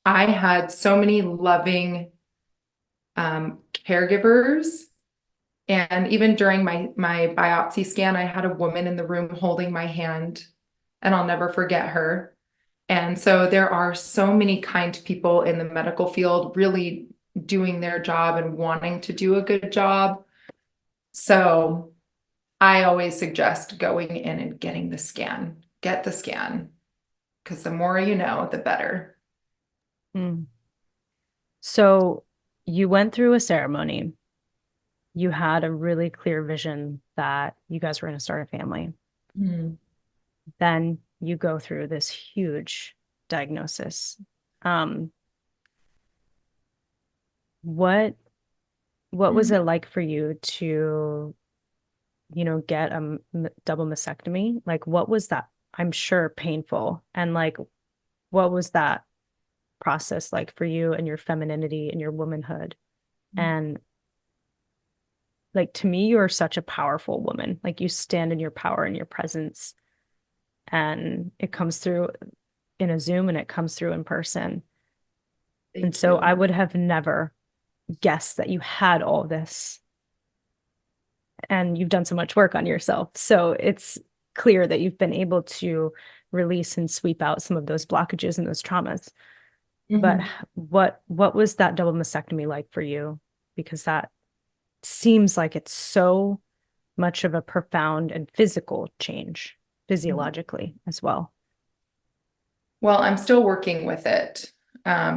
I had so many loving caregivers. And even during my biopsy scan, I had a woman in the room holding my hand, and I'll never forget her. And so there are so many kind people in the medical field really doing their job and wanting to do a good job. So I always suggest going in and getting the scan. Get the scan, because the more you know, the better. So you went through a ceremony. You had a really clear vision that you guys were going to start a family. Then you go through this huge diagnosis. What was it like for you to, get a double mastectomy? Like, what was that? I'm sure painful. And like, what was that process like for you and your femininity and your womanhood? And like, to me, you're such a powerful woman. Like, you stand in your power and your presence, and it comes through in a Zoom and it comes through in person. And so I would have never guessed that you had all this, and you've done so much work on yourself. So it's clear that you've been able to release and sweep out some of those blockages and those traumas. But what was that double mastectomy like for you? Because that seems like it's so much of a profound and physical change, physiologically as well. Well, I'm still working with it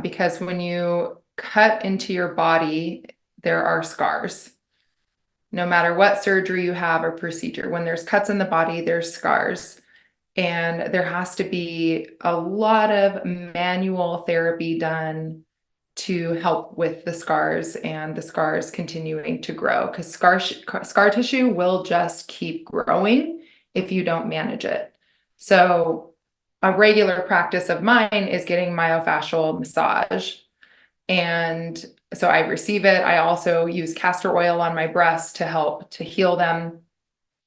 because when you cut into your body, there are scars. No matter what surgery you have or procedure, when there's cuts in the body, there's scars. And there has to be a lot of manual therapy done to help with the scars and the scars continuing to grow, because scar tissue will just keep growing if you don't manage it. So a regular practice of mine is getting myofascial massage. And so I receive it. I also use castor oil on my breasts to help to heal them.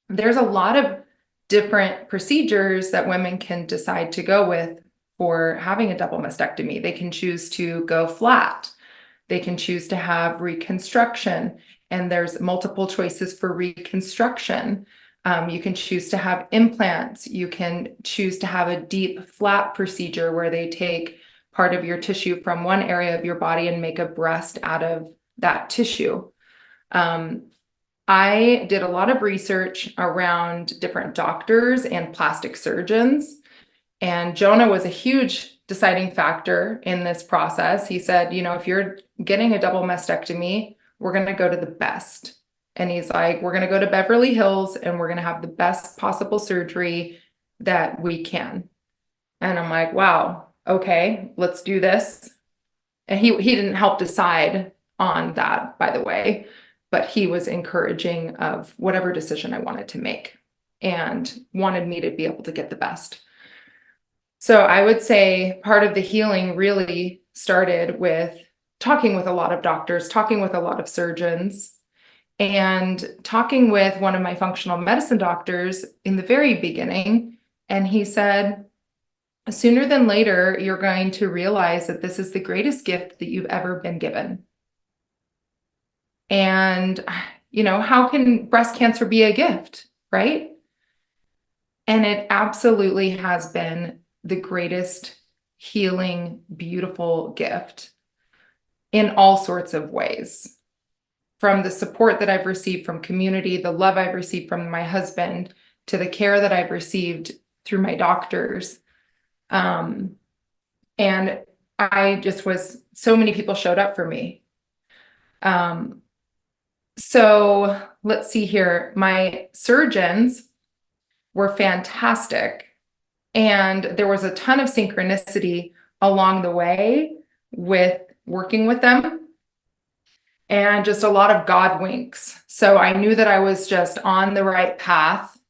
There's a lot of different procedures that women can decide to go with for having a double mastectomy. They can choose to go flat. They can choose to have reconstruction, and there's multiple choices for reconstruction. You can choose to have implants. You can choose to have a deep flat procedure where they take part of your tissue from one area of your body and make a breast out of that tissue. I did a lot of research around different doctors and plastic surgeons, and Jonah was a huge deciding factor in this process. He said, if you're getting a double mastectomy, we're going to go to the best. And he's like, we're going to go to Beverly Hills and we're going to have the best possible surgery that we can. And I'm like, wow, okay, let's do this. And he didn't help decide on that, by the way, but he was encouraging of whatever decision I wanted to make and wanted me to be able to get the best. So I would say part of the healing really started with talking with a lot of doctors, talking with a lot of surgeons, and talking with one of my functional medicine doctors in the very beginning. And he said, sooner than later, you're going to realize that this is the greatest gift that you've ever been given. And, how can breast cancer be a gift, right? And it absolutely has been the greatest healing, beautiful gift in all sorts of ways. From the support that I've received from community, the love I've received from my husband, to the care that I've received through my doctors. And I just so many people showed up for me. So let's see here. My surgeons were fantastic. And there was a ton of synchronicity along the way with working with them, and just a lot of God winks. So I knew that I was just on the right path.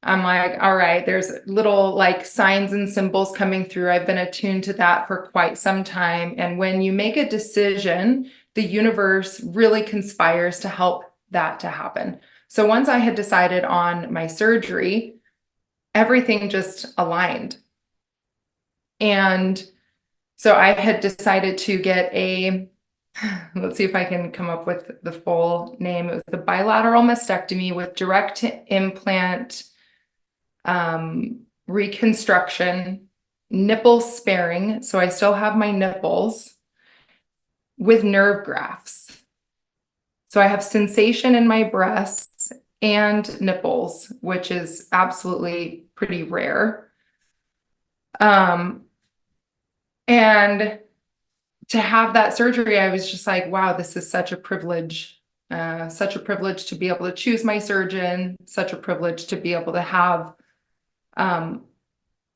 I'm like, all right, there's little signs and symbols coming through. I've been attuned to that for quite some time. And when you make a decision, the universe really conspires to help that to happen. So once I had decided on my surgery, everything just aligned. And so I had decided to get let's see if I can come up with the full name. It was the bilateral mastectomy with direct implant, reconstruction, nipple sparing. So I still have my nipples, with nerve grafts. So I have sensation in my breasts and nipples, which is absolutely pretty rare. And to have that surgery, I was just like, wow, this is such a privilege to be able to choose my surgeon, such a privilege to be able to have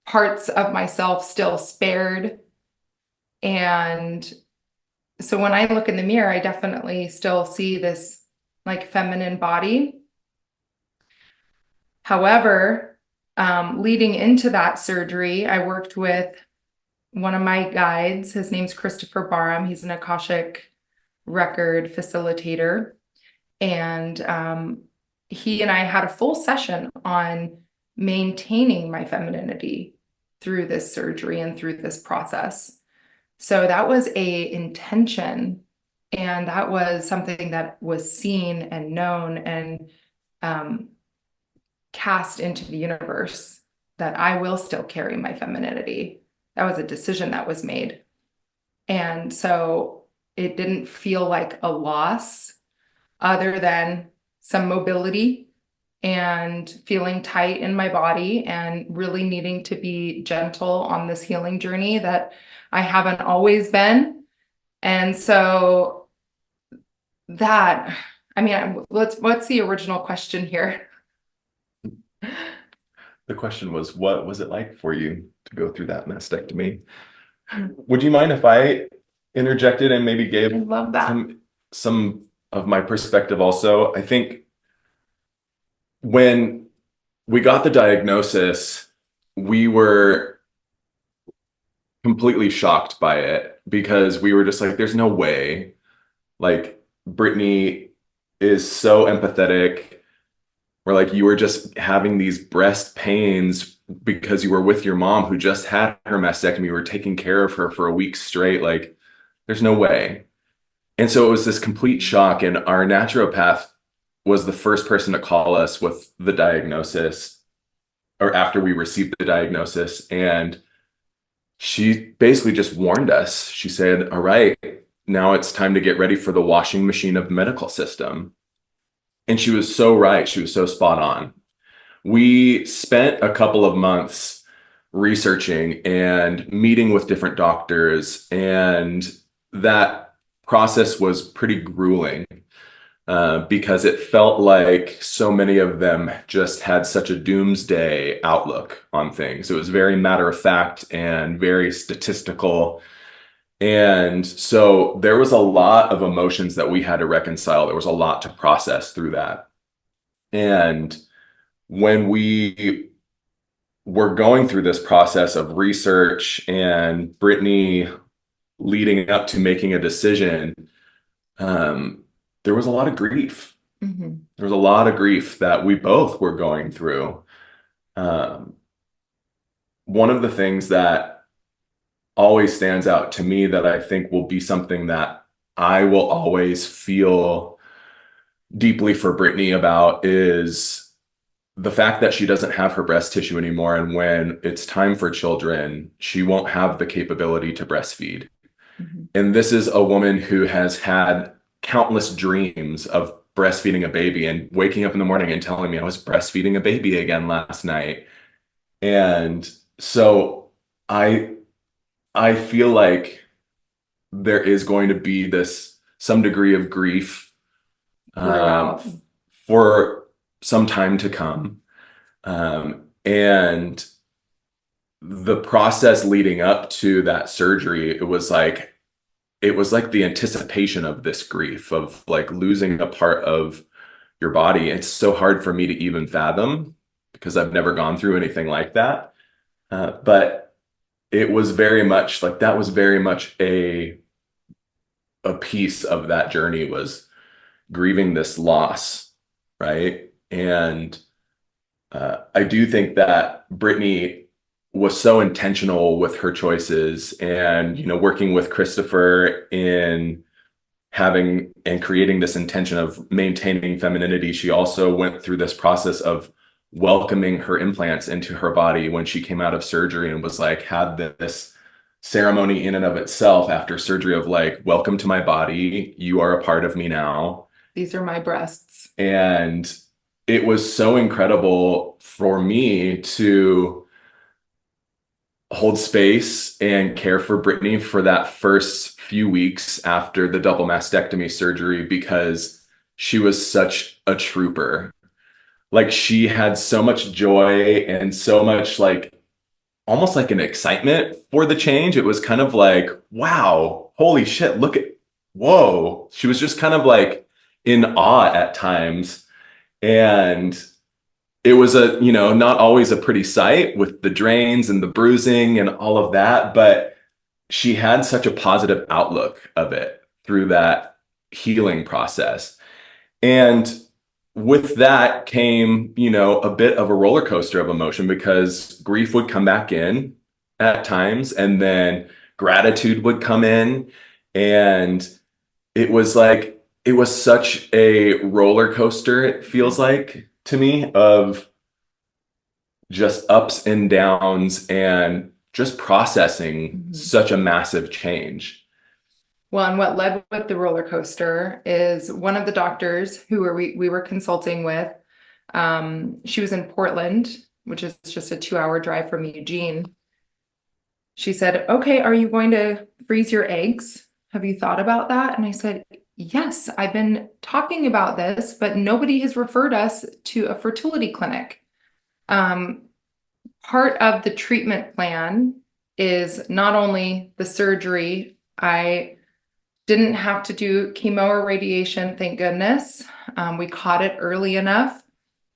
parts of myself still spared. And so when I look in the mirror, I definitely still see this feminine body. However, leading into that surgery, I worked with one of my guides. His name's Christopher Barham. He's an Akashic record facilitator. And he and I had a full session on maintaining my femininity through this surgery and through this process. So that was a intention, and that was something that was seen and known and cast into the universe, that I will still carry my femininity. That was a decision that was made. And so it didn't feel like a loss other than some mobility and feeling tight in my body and really needing to be gentle on this healing journey that I haven't always been. And so that, I mean, what's the original question here? The question was, what was it like for you to go through that mastectomy? Would you mind if I interjected and maybe gave I love that. some of my perspective also? I think when we got the diagnosis, we were completely shocked by it because we were just like, there's no way. Like, Brittany is so empathetic. We're like, you were just having these breast pains because you were with your mom who just had her mastectomy. You were taking care of her for a week straight. Like, there's no way. And so it was this complete shock. And our naturopath was the first person to call us with the diagnosis, or after we received the diagnosis. And she basically just warned us. She said, all right, now it's time to get ready for the washing machine of the medical system. And she was so right. She was so spot on. We spent a couple of months researching and meeting with different doctors, and that process was pretty grueling because it felt like so many of them just had such a doomsday outlook on things. It was very matter of fact and very statistical. And so there was a lot of emotions that we had to reconcile. There was a lot to process through that. And when we were going through this process of research and Brittany leading up to making a decision, there was a lot of grief. Mm-hmm. There was a lot of grief that we both were going through. One of the things that always stands out to me that I think will be something that I will always feel deeply for Brittany about is the fact that she doesn't have her breast tissue anymore. And when it's time for children, she won't have the capability to breastfeed. Mm-hmm. And this is a woman who has had countless dreams of breastfeeding a baby and waking up in the morning and telling me I was breastfeeding a baby again last night. And so I feel like there is going to be some degree of grief for some time to come. And the process leading up to that surgery, it was like the anticipation of this grief of like losing a part of your body. It's so hard for me to even fathom because I've never gone through anything like that. But it was very much like that was very much a piece of that journey, was grieving this loss, right? And I do think that Brittany was so intentional with her choices, and working with Christopher in having and creating this intention of maintaining femininity. She also went through this process of welcoming her implants into her body when she came out of surgery, and was like, had this ceremony in and of itself after surgery of like, welcome to my body. You are a part of me now. These are my breasts. And it was so incredible for me to hold space and care for Brittany for that first few weeks after the double mastectomy surgery, because she was such a trooper. Like, she had so much joy and so much like almost like an excitement for the change. It was kind of like, wow, holy shit, whoa. She was just kind of like in awe at times. And it was not always a pretty sight with the drains and the bruising and all of that, but she had such a positive outlook of it through that healing process. And with that came, a bit of a roller coaster of emotion, because grief would come back in at times, and then gratitude would come in. And it was such a roller coaster, it feels like to me, of just ups and downs and just processing such a massive change. Well, and what led with the roller coaster is one of the doctors who we were consulting with She was in Portland, which is just a 2-hour drive from Eugene. She said, okay, are you going to freeze your eggs? Have you thought about that? And I said, yes, I've been talking about this, but nobody has referred us to a fertility clinic. Part of the treatment plan is not only the surgery. I didn't have to do chemo or radiation, thank goodness. We caught it early enough,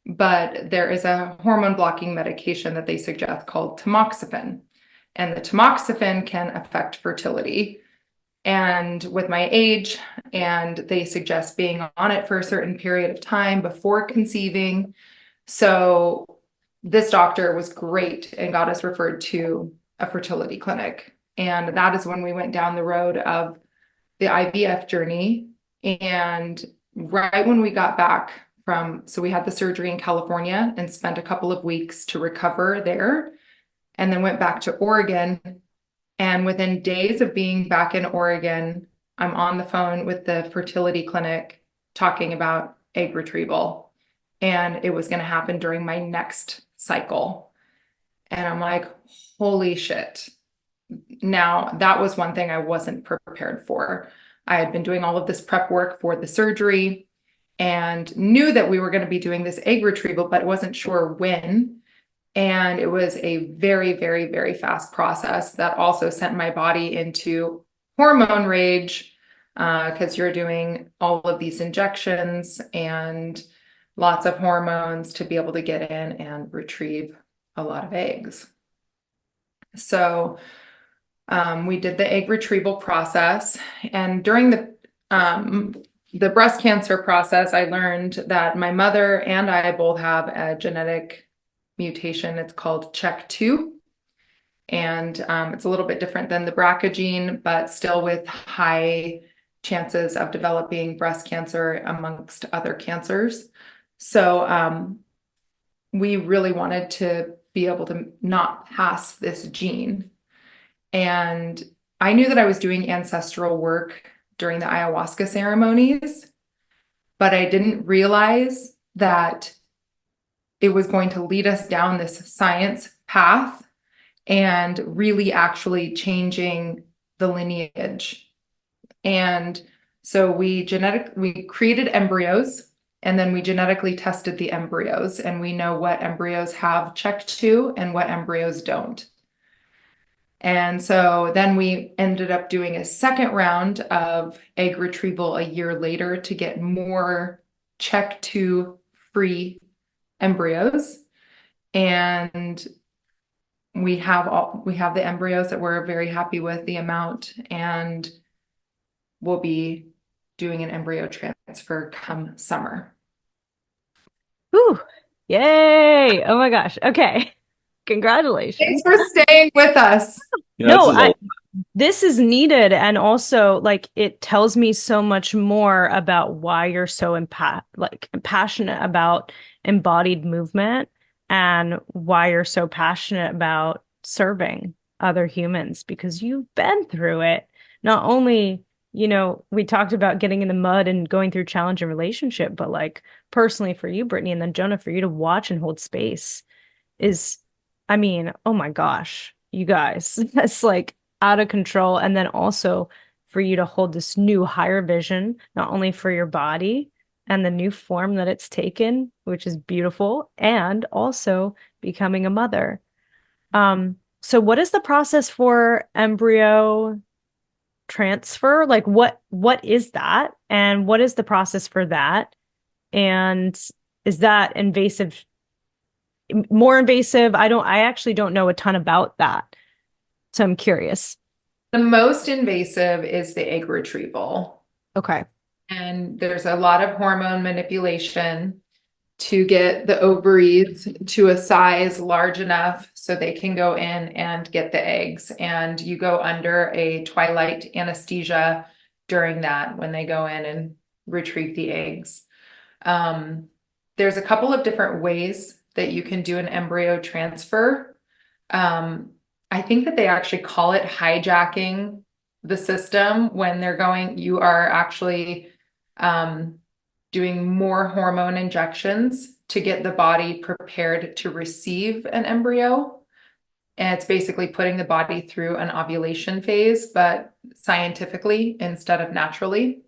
but there is a hormone blocking medication that they suggest called tamoxifen. And the tamoxifen can affect fertility. And with my age, and they suggest being on it for a certain period of time before conceiving. So this doctor was great and got us referred to a fertility clinic. And that is when we went down the road of the IVF journey. And right when we got back so we had the surgery in California and spent a couple of weeks to recover there, and then went back to Oregon. And within days of being back in Oregon, I'm on the phone with the fertility clinic talking about egg retrieval. And it was going to happen during my next cycle. And I'm like, holy shit. Now, that was one thing I wasn't prepared for. I had been doing all of this prep work for the surgery and knew that we were going to be doing this egg retrieval, but wasn't sure when. And it was a very, very, very fast process that also sent my body into hormone rage because you're doing all of these injections and lots of hormones to be able to get in and retrieve a lot of eggs. So we did the egg retrieval process, and during the breast cancer process, I learned that my mother and I both have a genetic mutation. It's called CHEK2, and it's a little bit different than the BRCA gene, but still with high chances of developing breast cancer amongst other cancers. So we really wanted to be able to not pass this gene. And I knew that I was doing ancestral work during the ayahuasca ceremonies, but I didn't realize that it was going to lead us down this science path and really actually changing the lineage. And so we created embryos, and then we genetically tested the embryos, and we know what embryos have CHEK2 and what embryos don't. And so then we ended up doing a second round of egg retrieval a year later to get more CHEK2 free embryos. And we have the embryos that we're very happy with the amount, and we'll be doing an embryo transfer come summer. Whew. Yay. Oh my gosh. Okay. Congratulations. Thanks for staying with us. No, this is needed. And also, like, it tells me so much more about why you're so passionate about embodied movement and why you're so passionate about serving other humans, because you've been through it. Not only, we talked about getting in the mud and going through challenging relationship, but like personally for you, Brittany, and then Jonah, for you to watch and hold space is, oh my gosh, you guys, that's like out of control. And then also for you to hold this new higher vision, not only for your body and the new form that it's taken, which is beautiful, and also becoming a mother. So what is the process for embryo transfer? Like what is that? And what is the process for that? And is that invasive? More invasive? I actually don't know a ton about that. So I'm curious. The most invasive is the egg retrieval. Okay. And there's a lot of hormone manipulation to get the ovaries to a size large enough so they can go in and get the eggs. And you go under a twilight anesthesia during that when they go in and retrieve the eggs. There's a couple of different ways that you can do an embryo transfer. I think that they actually call it hijacking the system when you are actually doing more hormone injections to get the body prepared to receive an embryo. And it's basically putting the body through an ovulation phase, but scientifically instead of naturally.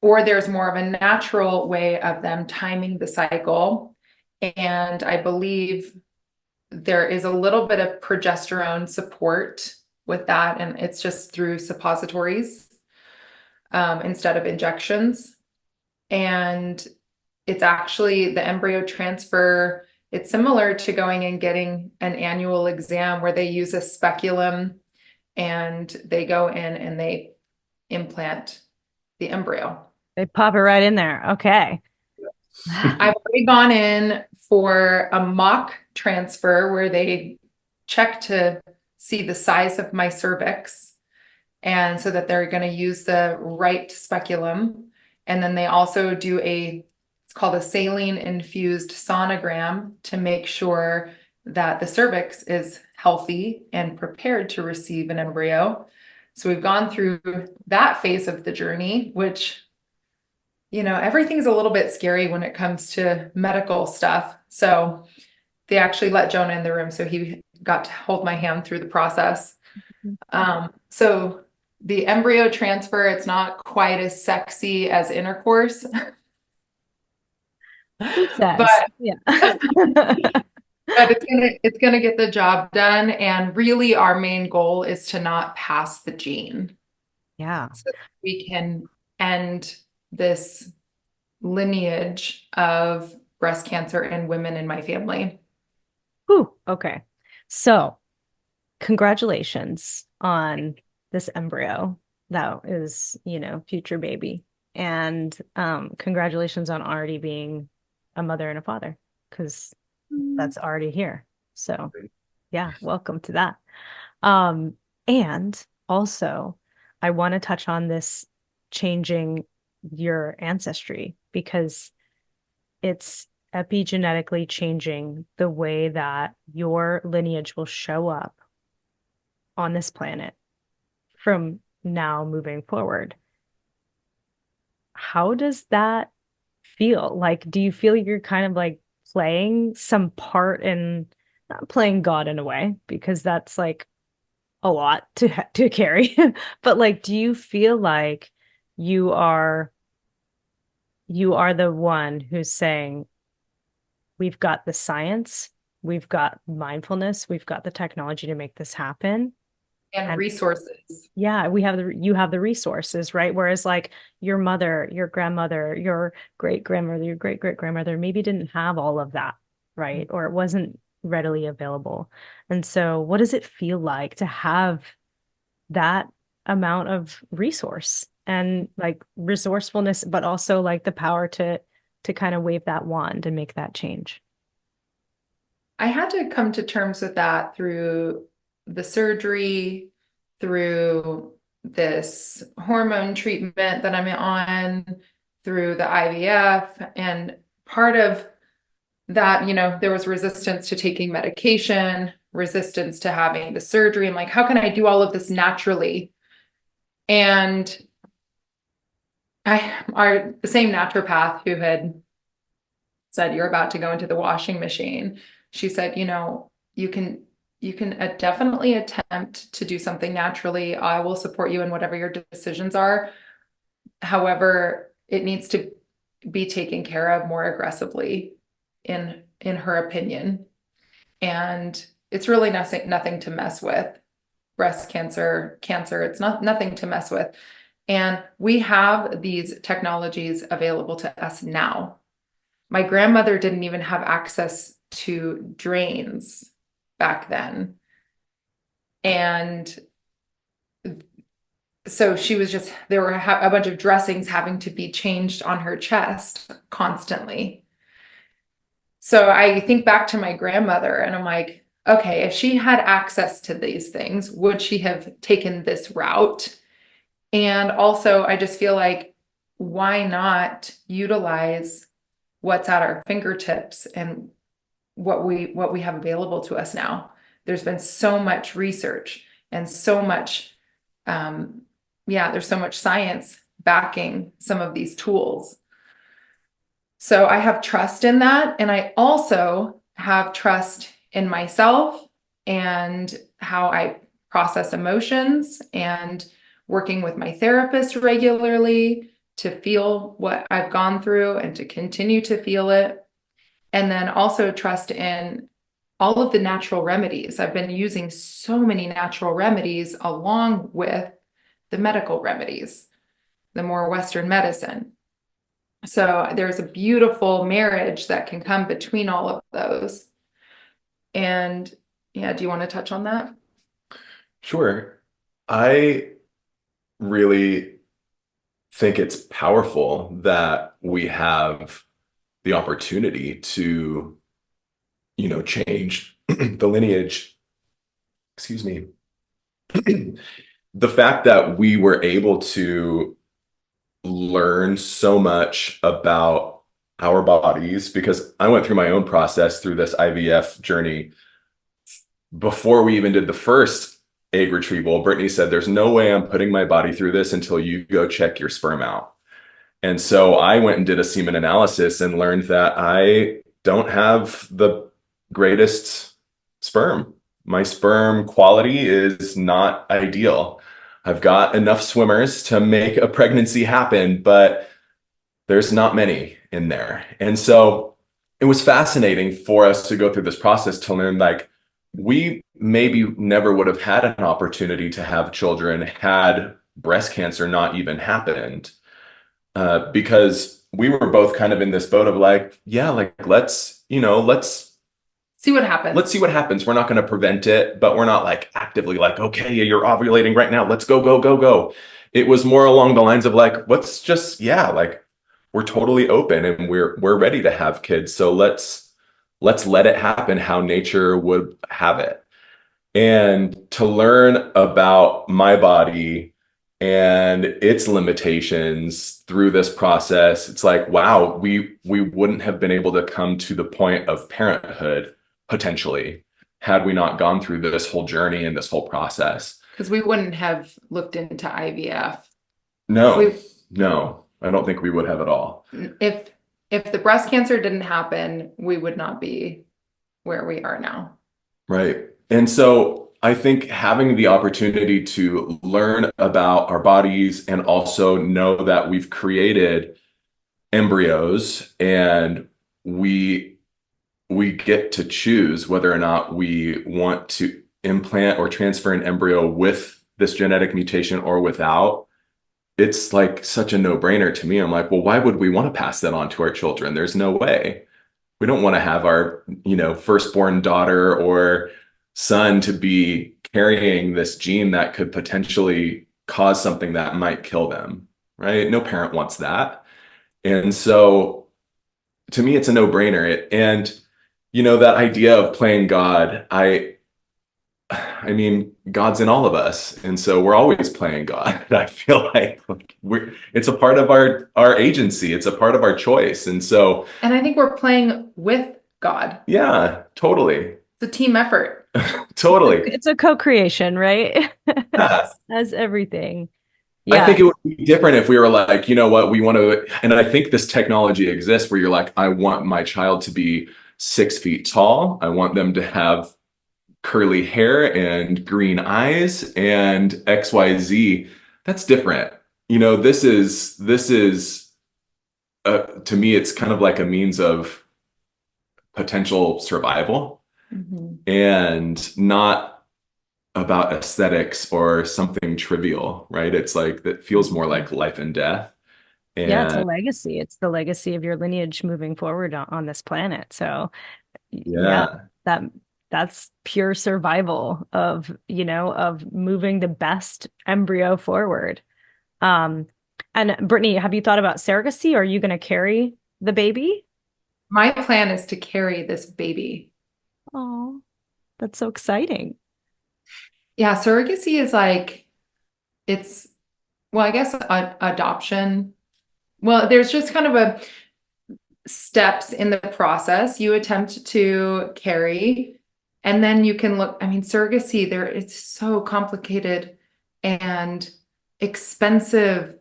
Or there's more of a natural way of them timing the cycle. And I believe there is a little bit of progesterone support with that. And it's just through suppositories instead of injections. And it's actually the embryo transfer. It's similar to going and getting an annual exam where they use a speculum and they go in and they implant the embryo. They pop it right in there. Okay. I've already gone in for a mock transfer where they check to see the size of my cervix, and so that they're going to use the right speculum. And then they also do it's called a saline infused sonogram to make sure that the cervix is healthy and prepared to receive an embryo. So we've gone through that phase of the journey, which, everything's a little bit scary when it comes to medical stuff. So they actually let Jonah in the room, so he got to hold my hand through the process. So the embryo transfer, it's not quite as sexy as intercourse. But yeah. but it's gonna get the job done. And really our main goal is to not pass the gene. Yeah. So that we can end this lineage of breast cancer in women in my family. Whew. Okay. So congratulations on this embryo that is, future baby. And congratulations on already being a mother and a father, because that's already here. So yeah, welcome to that. And also I want to touch on this changing your ancestry, because it's epigenetically changing the way that your lineage will show up on this planet from now moving forward. How does that feel? Like, do you feel you're kind of like playing some part in, not playing God in a way, because that's like a lot to carry, but like, do you feel like you are the one who's saying, we've got the science, we've got mindfulness, we've got the technology to make this happen, and resources. Yeah, you have the resources, right? Whereas like your mother, your grandmother, your great grandmother, your great great grandmother maybe didn't have all of that, right? Or it wasn't readily available. And so what does it feel like to have that amount of resource and like resourcefulness, but also like the power to kind of wave that wand and make that change? I had to come to terms with that through the surgery, through this hormone treatment that I'm on, through the IVF. And part of that, there was resistance to taking medication, resistance to having the surgery. I'm like, how can I do all of this naturally? And the same naturopath who had said, you're about to go into the washing machine, she said, you can definitely attempt to do something naturally. I will support you in whatever your decisions are. However, it needs to be taken care of more aggressively, in her opinion. And it's really nothing to mess with. Breast cancer, it's nothing to mess with. And we have these technologies available to us now. My grandmother didn't even have access to drains back then. And so she was there were a bunch of dressings having to be changed on her chest constantly. So I think back to my grandmother and I'm like, okay, if she had access to these things, would she have taken this route? And also I just feel like, why not utilize what's at our fingertips and what we have available to us now? There's been so much research and so much, there's so much science backing some of these tools. So I have trust in that. And I also have trust in myself and how I process emotions, and working with my therapist regularly to feel what I've gone through and to continue to feel it. And then also trust in all of the natural remedies. I've been using so many natural remedies along with the medical remedies, the more Western medicine. So there's a beautiful marriage that can come between all of those. And yeah, do you want to touch on that? Sure. I really think it's powerful that we have the opportunity to, change the lineage. Excuse me. The fact that we were able to learn so much about our bodies, because I went through my own process through this IVF journey. Before we even did the first egg retrieval, Brittany said, there's no way I'm putting my body through this until you go check your sperm out. And so I went and did a semen analysis and learned that I don't have the greatest sperm. My sperm quality is not ideal. I've got enough swimmers to make a pregnancy happen, but there's not many in there. And so it was fascinating for us to go through this process to learn, like, we maybe never would have had an opportunity to have children had breast cancer not even happened. Because we were both kind of in this boat of like, yeah, like, let's See what happens. let's see what happens. We're not going to prevent it, but we're not like actively like, okay, you're ovulating right now. Let's go, go, go, go. It was more along the lines of like, let's just, like, we're totally open and we're ready to have kids. So let's let it happen how nature would have it. And to learn about my body and its limitations through this process, it's like, wow, we wouldn't have been able to come to the point of parenthood potentially had we not gone through this whole journey and this whole process. Because we wouldn't have looked into IVF. No, I don't think we would have at all. If the breast cancer didn't happen, we would not be where we are now. Right. And so I think having the opportunity to learn about our bodies and also know that we've created embryos and we get to choose whether or not we want to implant or transfer an embryo with this genetic mutation or without. It's like such a no-brainer to me. I'm like, well, why would we want to pass that on to our children? There's no way. We don't want to have our, firstborn daughter or son to be carrying this gene that could potentially cause something that might kill them, right? No parent wants that. And so to me, it's a no-brainer. And, that idea of playing God, I mean, God's in all of us. And so we're always playing God. I feel like it's a part of our agency. It's a part of our choice. And I think we're playing with God. Yeah, totally. It's a team effort. Totally. It's a co-creation, right? Yeah. As everything. Yeah. I think it would be different if we were like, you know what, we want to, and I think this technology exists where you're like, I want my child to be 6 feet tall. I want them to have curly hair and green eyes and XYZ. That's different. This is to me, it's kind of like a means of potential survival and not about aesthetics or something trivial, right? It's like, that feels more like life and death. And it's a legacy. It's the legacy of your lineage moving forward on this planet. So that's pure survival of moving the best embryo forward. And Brittany, have you thought about surrogacy? Are you going to carry the baby? My plan is to carry this baby. Oh, that's so exciting. Yeah, surrogacy is like, I guess adoption. Well, there's just kind of steps in the process. You attempt to carry, and then you can look, surrogacy it's so complicated and expensive.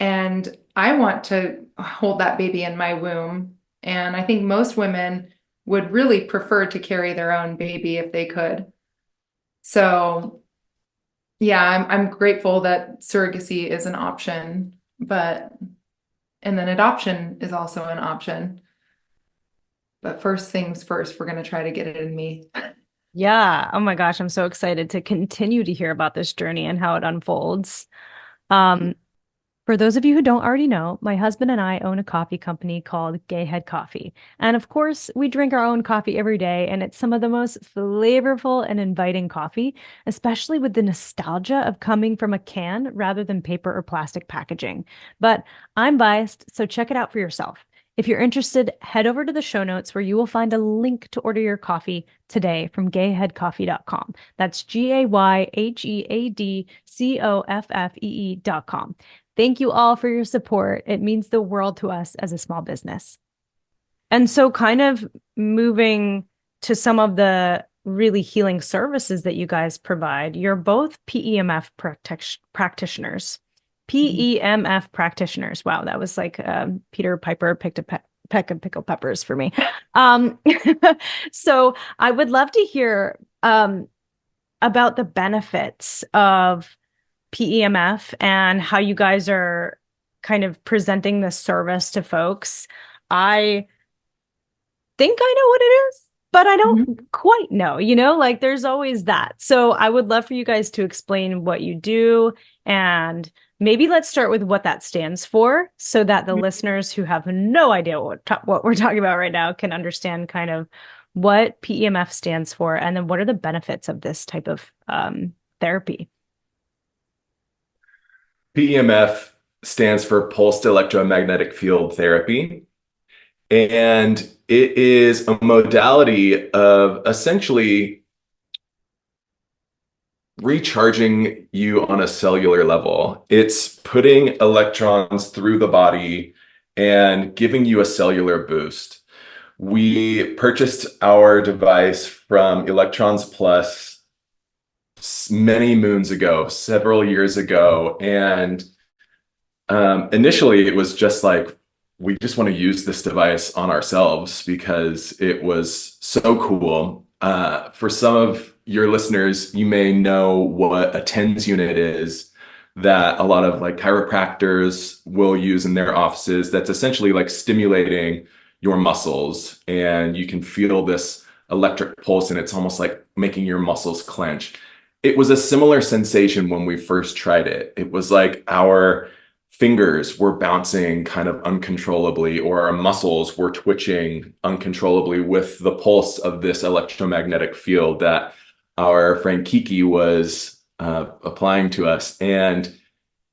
And I want to hold that baby in my womb And I think most women would really prefer to carry their own baby if they could. So yeah, I'm grateful that surrogacy is an option, and then adoption is also an option. But first things first, we're going to try to get it in me. Yeah. Oh my gosh, I'm so excited to continue to hear about this journey and how it unfolds. For those of you who don't already know, my husband and I own a coffee company called Gay Head Coffee. And of course, we drink our own coffee every day, and it's some of the most flavorful and inviting coffee, especially with the nostalgia of coming from a can rather than paper or plastic packaging. But I'm biased, so check it out for yourself. If you're interested, head over to the show notes where you will find a link to order your coffee today from gayheadcoffee.com. That's GAYHEADCOFFEE.com. Thank you all for your support. It means the world to us as a small business. And so kind of moving to some of the really healing services that you guys provide, you're both PEMF practitioners. PEMF practitioners. Wow, that was like Peter Piper picked a peck of pickled peppers for me. So I would love to hear about the benefits of PEMF and how you guys are kind of presenting this service to folks. I think I know what it is, but I don't quite know, like there's always that. So I would love for you guys to explain what you do, and maybe let's start with what that stands for so that the listeners who have no idea what we're talking about right now can understand kind of what PEMF stands for, and then what are the benefits of this type of therapy. PEMF stands for pulsed electromagnetic field therapy, and it is a modality of essentially recharging you on a cellular level. It's putting electrons through the body and giving you a cellular boost. We purchased our device from Electrons Plus many moons ago, several years ago. And initially it was just like, we just want to use this device on ourselves because it was so cool. For some of your listeners, you may know what a TENS unit is that a lot of like chiropractors will use in their offices. That's essentially like stimulating your muscles, and you can feel this electric pulse, and it's almost like making your muscles clench. It was a similar sensation when we first tried it. It was like our fingers were bouncing kind of uncontrollably, or our muscles were twitching uncontrollably with the pulse of this electromagnetic field that our friend Kiki was applying to us. And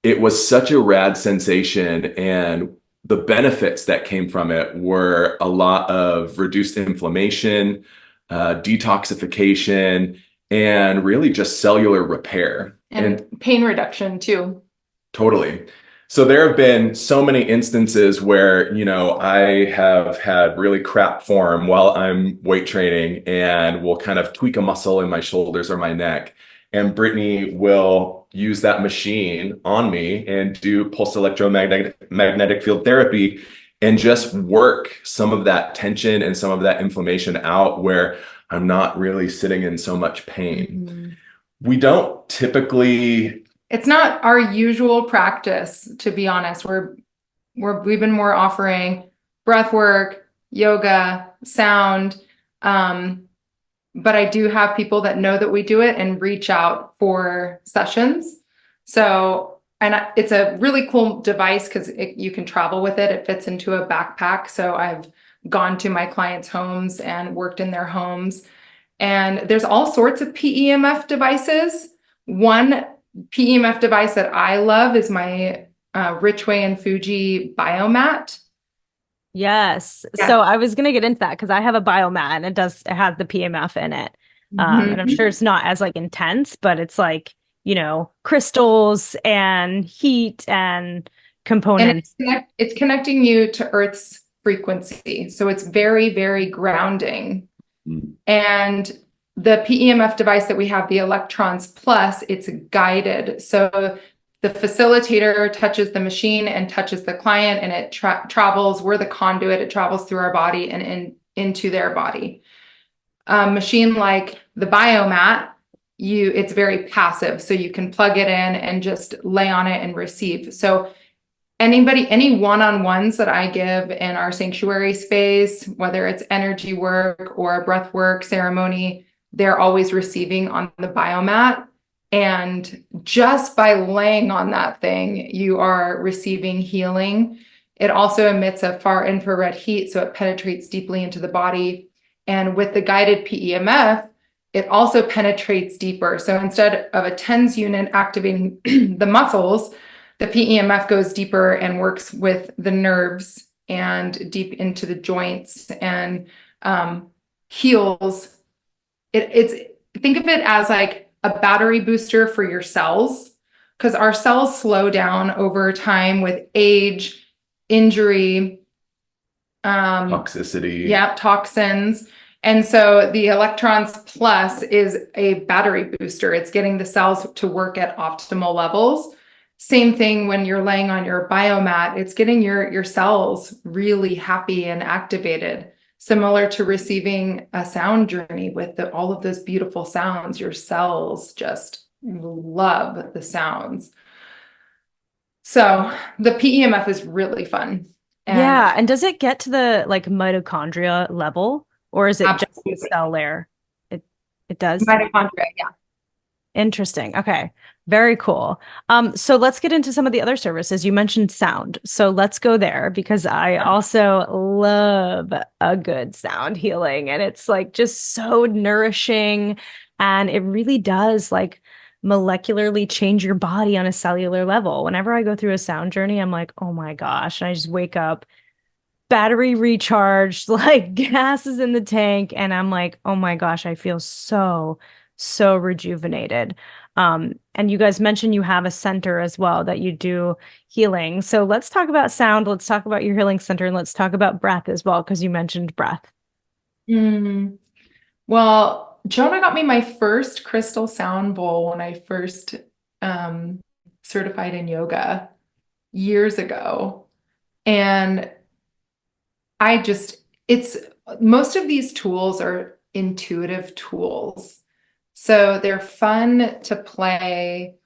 it was such a rad sensation. And the benefits that came from it were a lot of reduced inflammation, detoxification, and really just cellular repair. And pain reduction too. Totally. So there have been so many instances where, I have had really crap form while I'm weight training and will kind of tweak a muscle in my shoulders or my neck. And Brittany will use that machine on me and do pulse electromagnetic field therapy and just work some of that tension and some of that inflammation out where I'm not really sitting in so much pain. We don't typically... It's not our usual practice, to be honest. We've been more offering breath work, yoga, sound. But I do have people that know that we do it and reach out for sessions. So, it's a really cool device because you can travel with it. It fits into a backpack. So I've gone to my clients' homes and worked in their homes. And there's all sorts of PEMF devices. One PEMF device that I love is my Richway and Fuji biomat. Yes. Yeah. So I was going to get into that because I have a biomat and it has the PEMF in it. And I'm sure it's not as like intense, but it's like, crystals and heat and components. And it's connecting you to Earth's frequency. So it's very, very grounding. And the PEMF device that we have, the Electrons Plus, it's guided. So The facilitator touches the machine and touches the client, and it travels. We're the conduit. It travels through our body and into their body. Machine like the biomat, it's very passive, so you can plug it in and just lay on it and receive. So any one-on-ones that I give in our sanctuary space, whether it's energy work or breath work, ceremony, they're always receiving on the biomat. And just by laying on that thing, you are receiving healing. It also emits a far infrared heat, so it penetrates deeply into the body. And with the guided PEMF, it also penetrates deeper. So instead of a TENS unit activating the muscles, the PEMF goes deeper and works with the nerves and deep into the joints and heals. Think of it as like a battery booster for your cells, because our cells slow down over time with age, injury, toxicity. Yeah, toxins. And so the Electrons Plus is a battery booster. It's getting the cells to work at optimal levels. Same thing when you're laying on your biomat, it's getting your cells really happy and activated. Similar to receiving a sound journey with all of those beautiful sounds, your cells just love the sounds. So the PEMF is really fun. And does it get to the like mitochondria level, or is it absolutely. just the cell layer? It does? Mitochondria, yeah. Interesting. Okay. Very cool. So let's get into some of the other services. You mentioned sound. So let's go there, because I also love a good sound healing, and it's like just so nourishing, and it really does like molecularly change your body on a cellular level. Whenever I go through a sound journey, I'm like, oh my gosh, and I just wake up battery recharged, like gas is in the tank, and I'm like, oh my gosh, I feel so rejuvenated. And you guys mentioned you have a center as well that you do healing. So let's talk about sound. Let's talk about your healing center, and let's talk about breath as well, because you mentioned breath. Well, Jonah got me my first crystal sound bowl when I first certified in yoga years ago. And most of these tools are intuitive tools. So they're fun to play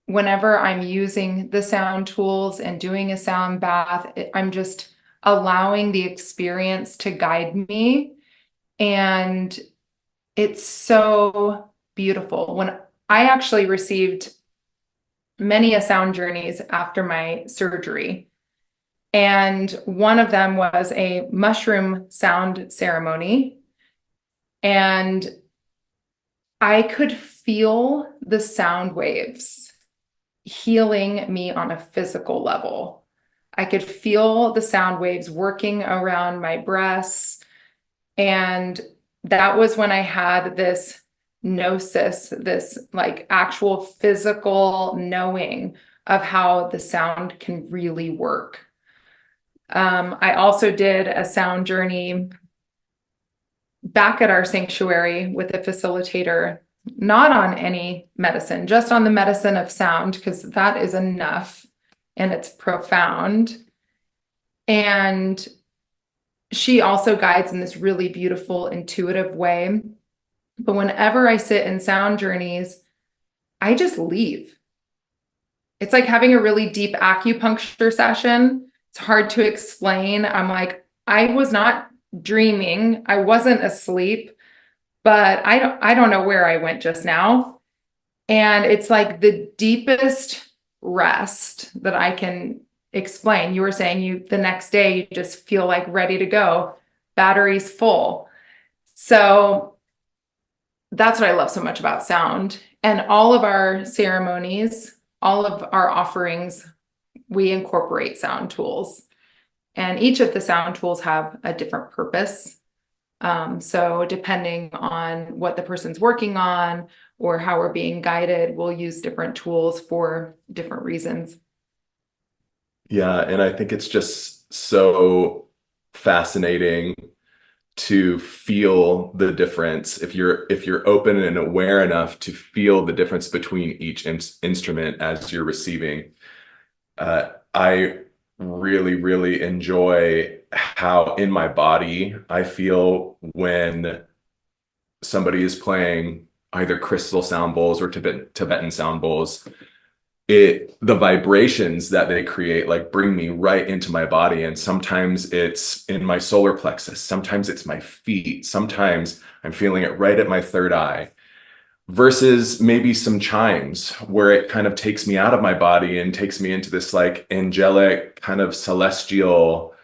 whenever I'm using the sound tools and doing a sound bath. I'm just allowing the experience to guide me. And it's so beautiful. When I actually received many sound journeys after my surgery, and one of them was a mushroom sound ceremony, and I could feel the sound waves healing me on a physical level. I could feel the sound waves working around my breasts. And that was when I had this gnosis, this like actual physical knowing of how the sound can really work. I also did a sound journey back at our sanctuary with a facilitator, not on any medicine, just on the medicine of sound, because that is enough and it's profound. And she also guides in this really beautiful, intuitive way. But whenever I sit in sound journeys, I just leave. It's like having a really deep acupuncture session. It's hard to explain. I'm like, I was not dreaming. I wasn't asleep, but I don't know where I went just now. And it's like the deepest rest that I can explain. You were saying the next day, you just feel like ready to go, batteries full. So that's what I love so much about sound. And all of our ceremonies, all of our offerings, we incorporate sound tools. And each of the sound tools have a different purpose. So depending on what the person's working on or how we're being guided, we'll use different tools for different reasons. Yeah, and I think it's just so fascinating to feel the difference, if you're open and aware enough to feel the difference between each instrument as you're receiving, I really, really enjoy how in my body I feel when somebody is playing either crystal sound bowls or Tibetan sound bowls. The vibrations that they create like bring me right into my body. And sometimes it's in my solar plexus, sometimes it's my feet, sometimes I'm feeling it right at my third eye, versus maybe some chimes where it kind of takes me out of my body and takes me into this like angelic kind of celestial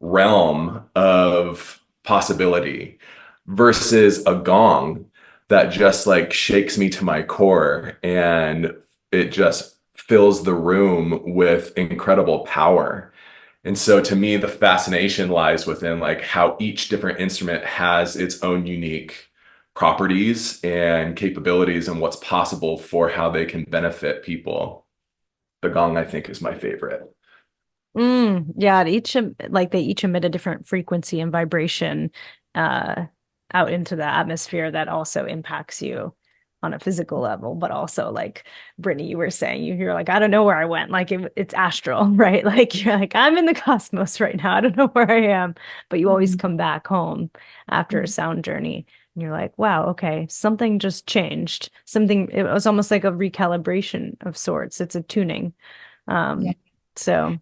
realm of possibility, versus a gong that just like shakes me to my core and it just fills the room with incredible power. And so to me, the fascination lies within like how each different instrument has its own unique properties and capabilities and what's possible for how they can benefit people. The gong, I think, is my favorite. Yeah, they each emit a different frequency and vibration out into the atmosphere that also impacts you on a physical level, but also like Brittany, you were saying, you're like, I don't know where I went. Like it's astral, right? Like you're like, I'm in the cosmos right now. I don't know where I am, but you always come back home after a sound journey. And you're like, wow, okay, something just changed. It was almost like a recalibration of sorts. It's a tuning. So.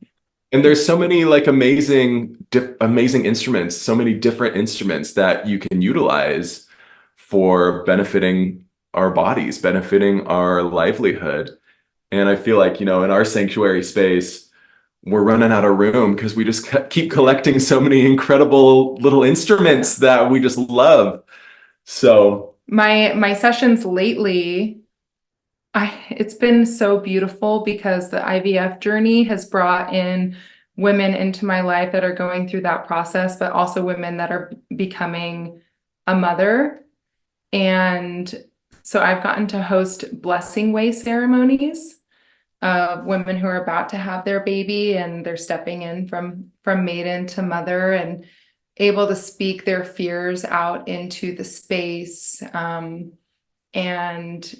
And there's so many like amazing instruments, so many different instruments that you can utilize for benefiting our bodies, benefiting our livelihood. And I feel like, in our sanctuary space, we're running out of room because we just keep collecting so many incredible little instruments that we just love. So my sessions lately, it's been so beautiful because the IVF journey has brought in women into my life that are going through that process, but also women that are becoming a mother. And so I've gotten to host blessing way ceremonies of women who are about to have their baby and they're stepping in from maiden to mother and able to speak their fears out into the space, and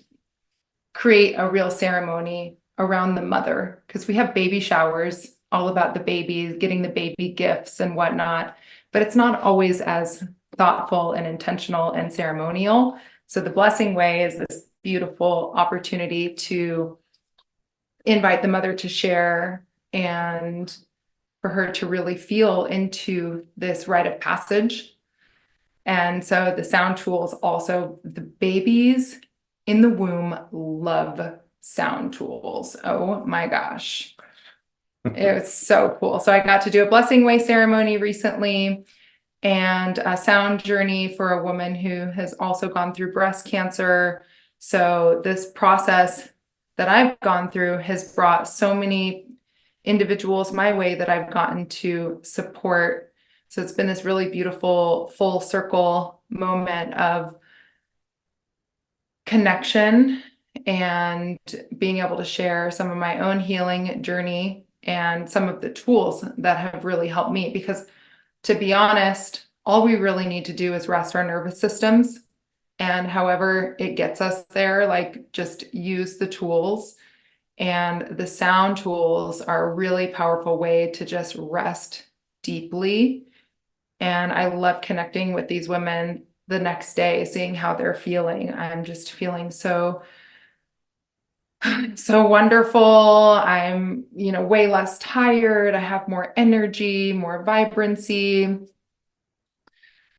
create a real ceremony around the mother, because we have baby showers all about the babies, getting the baby gifts and whatnot, but it's not always as thoughtful and intentional and ceremonial. So the blessing way is this beautiful opportunity to invite the mother to share and for her to really feel into this rite of passage. And so the sound tools, also the babies in the womb love sound tools. Oh my gosh. It was so cool. So I got to do a blessing way ceremony recently and a sound journey for a woman who has also gone through breast cancer. So this process that I've gone through has brought so many individuals my way that I've gotten to support. So it's been this really beautiful full circle moment of connection and being able to share some of my own healing journey and some of the tools that have really helped me. Because to be honest, all we really need to do is rest our nervous systems. And however it gets us there, like just use the tools. And the sound tools are a really powerful way to just rest deeply. And I love connecting with these women the next day, seeing how they're feeling. I'm just feeling so wonderful. I'm, way less tired. I have more energy, more vibrancy.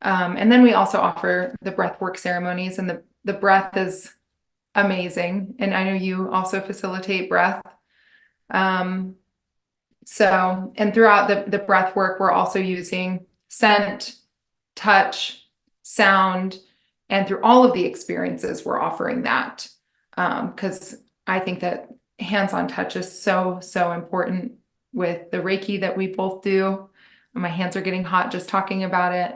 And then we also offer the breathwork ceremonies, and the breath is amazing. And I know you also facilitate breath. And throughout the breath work, we're also using scent, touch, sound, and through all of the experiences, we're offering that. Because I think that hands-on touch is so, so important with the Reiki that we both do. My hands are getting hot just talking about it.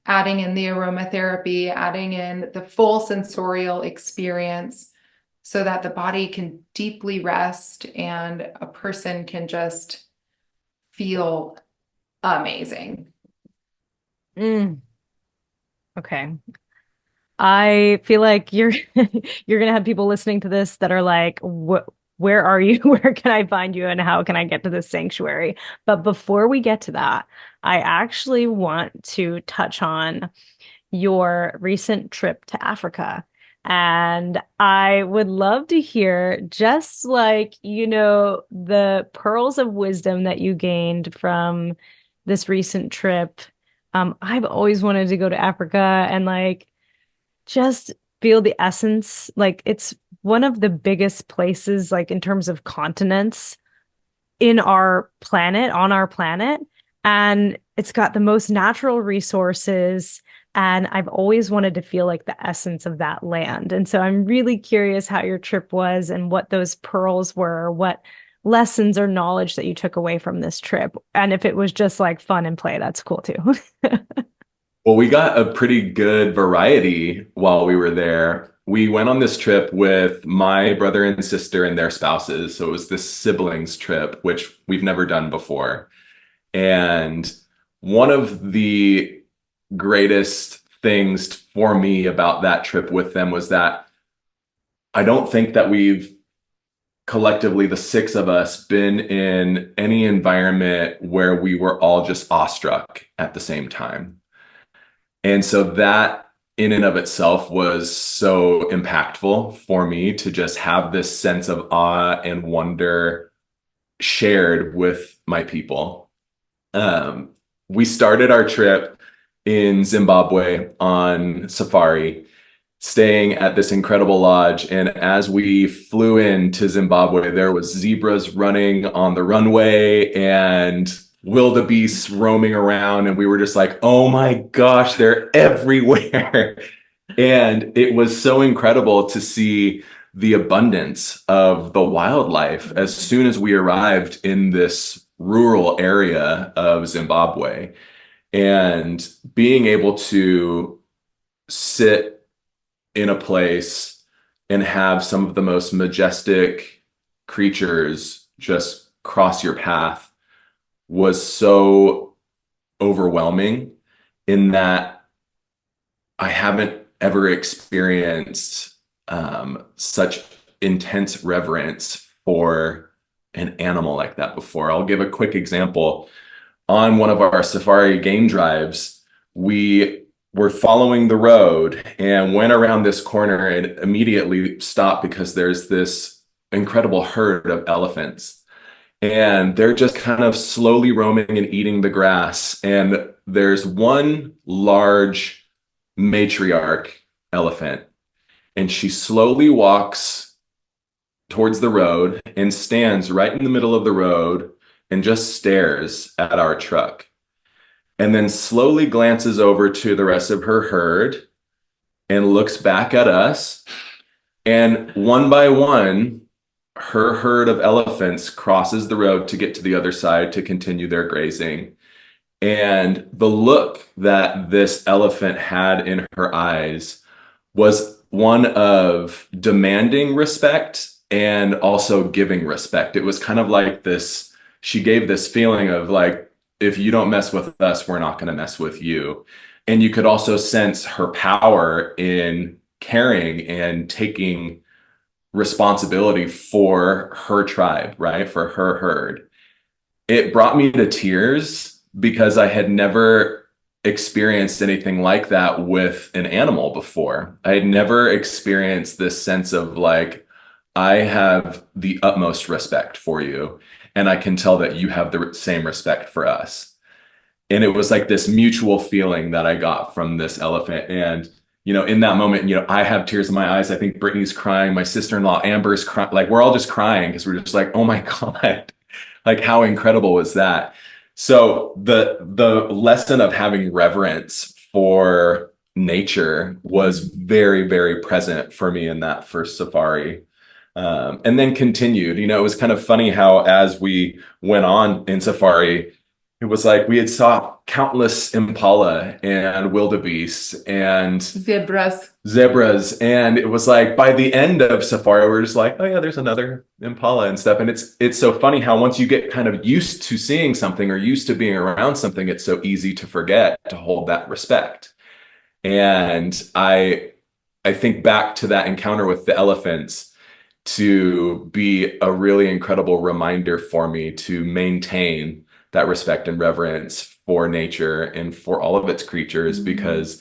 Adding in the aromatherapy, adding in the full sensorial experience so that the body can deeply rest and a person can just feel amazing. Mm. Okay. I feel like you're you're gonna have people listening to this that are like, where are you? Where can I find you? And how can I get to this sanctuary? But before we get to that, I actually want to touch on your recent trip to Africa. And I would love to hear just like, the pearls of wisdom that you gained from this recent trip. I've always wanted to go to Africa and like just feel the essence. Like it's one of the biggest places, like in terms of continents in our planet, on our planet. And it's got the most natural resources. And I've always wanted to feel like the essence of that land. And so I'm really curious how your trip was and what those pearls were, what lessons or knowledge that you took away from this trip. And if it was just like fun and play, that's cool too. Well, we got a pretty good variety while we were there. We went on this trip with my brother and sister and their spouses. So it was this siblings trip, which we've never done before. And one of the greatest things for me about that trip with them was that I don't think that we've collectively, the six of us, been in any environment where we were all just awestruck at the same time. And so that in and of itself was so impactful for me to just have this sense of awe and wonder shared with my people. We started our trip in Zimbabwe on safari, staying at this incredible lodge. And as we flew into Zimbabwe, there was zebras running on the runway and wildebeests roaming around. And we were just like, oh my gosh, they're everywhere. And it was so incredible to see the abundance of the wildlife as soon as we arrived in this rural area of Zimbabwe. And being able to sit in a place and have some of the most majestic creatures just cross your path was so overwhelming in that I haven't ever experienced such intense reverence for an animal like that before. I'll give a quick example. On one of our safari game drives, we were following the road and went around this corner and immediately stopped because there's this incredible herd of elephants. And they're just kind of slowly roaming and eating the grass. And there's one large matriarch elephant, and she slowly walks towards the road and stands right in the middle of the road and just stares at our truck. And then slowly glances over to the rest of her herd and looks back at us. And one by one, her herd of elephants crosses the road to get to the other side to continue their grazing. And the look that this elephant had in her eyes was one of demanding respect and also giving respect. It was kind of like this, she gave this feeling of like, if you don't mess with us, we're not going to mess with you. And you could also sense her power in caring and taking responsibility for her tribe, right? For her herd. It brought me to tears because I had never experienced anything like that with an animal before. I had never experienced this sense of like, I have the utmost respect for you, and I can tell that you have the same respect for us. And it was like this mutual feeling that I got from this elephant. And in that moment, I have tears in my eyes. I think Brittany's crying. My sister-in-law, Amber's crying. Like, we're all just crying because we're just like, oh my God, like how incredible was that? So the lesson of having reverence for nature was very, very present for me in that first safari. And then continued, it was kind of funny how as we went on in safari, it was like we had saw countless impala and wildebeest and zebras. And it was like by the end of safari, we're just like, oh yeah, there's another impala and stuff. And it's so funny how once you get kind of used to seeing something or used to being around something, it's so easy to forget to hold that respect. And I think back to that encounter with the elephants to be a really incredible reminder for me to maintain that respect and reverence for nature and for all of its creatures, because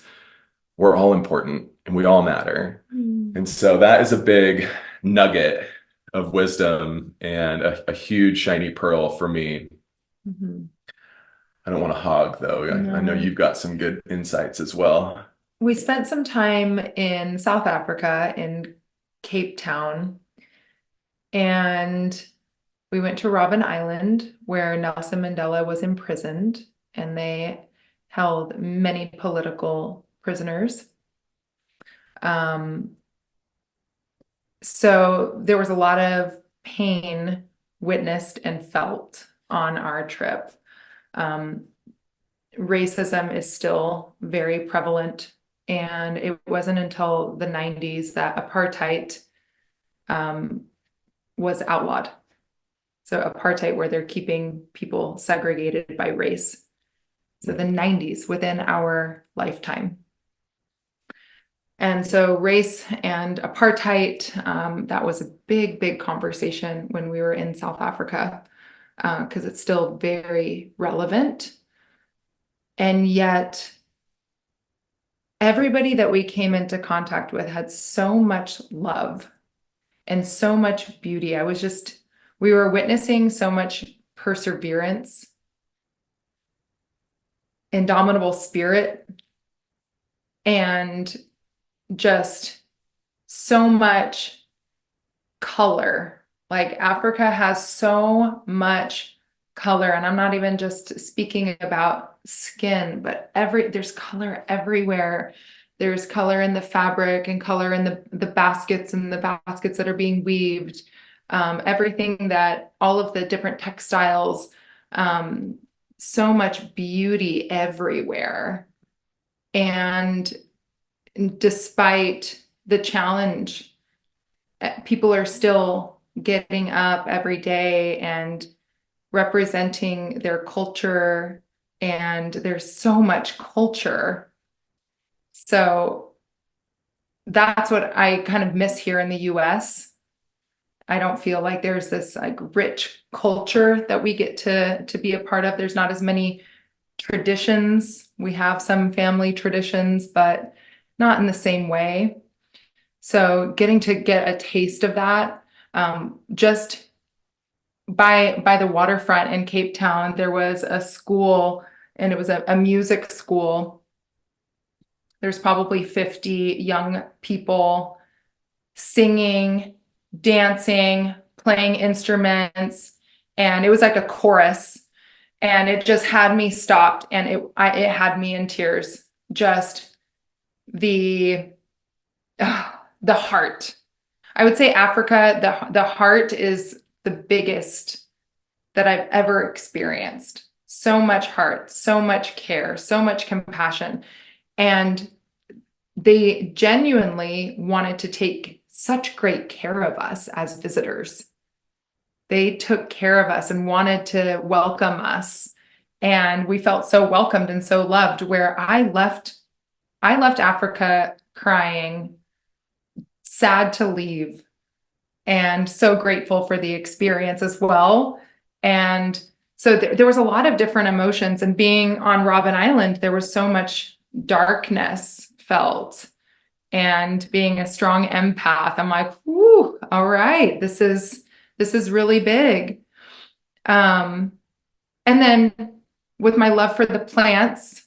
we're all important and we all matter. And so that is a big nugget of wisdom and a huge shiny pearl for me. I don't want to hog though. I know you've got some good insights as well. We spent some time in South Africa in Cape Town, and we went to Robben Island where Nelson Mandela was imprisoned, and they held many political prisoners. So there was a lot of pain witnessed and felt on our trip. Racism is still very prevalent, and it wasn't until the 90s that apartheid was outlawed. So apartheid, where they're keeping people segregated by race. So the 90s, within our lifetime. And so race and apartheid, that was a big, big conversation when we were in South Africa, because it's still very relevant. And yet everybody that we came into contact with had so much love and so much beauty. We were witnessing so much perseverance, indomitable spirit, and just so much color. Like Africa has so much color, and I'm not even just speaking about skin, but there's color everywhere. There's color in the fabric and color in the baskets and the baskets that are being weaved. Everything all of the different textiles, so much beauty everywhere. And despite the challenge, people are still getting up every day and representing their culture, and there's so much culture. So that's what I kind of miss here in the US. I don't feel like there's this like rich culture that we get to be a part of. There's not as many traditions. We have some family traditions, but not in the same way. So getting to get a taste of that, just by the waterfront in Cape Town, there was a school, and it was a music school. There's probably 50 young people singing, dancing, playing instruments, and it was like a chorus, and it just had me stopped, and it had me in tears. Just the heart. I would say Africa, the heart is the biggest that I've ever experienced. So much heart, so much care, so much compassion. And they genuinely wanted to take such great care of us as visitors. They took care of us and wanted to welcome us. And we felt so welcomed and so loved, where I left Africa crying, sad to leave, and so grateful for the experience as well. And so there was a lot of different emotions, and being on Robben Island, there was so much darkness felt, and being a strong empath, I'm like, whoo, all right, this is really big. And then with my love for the plants,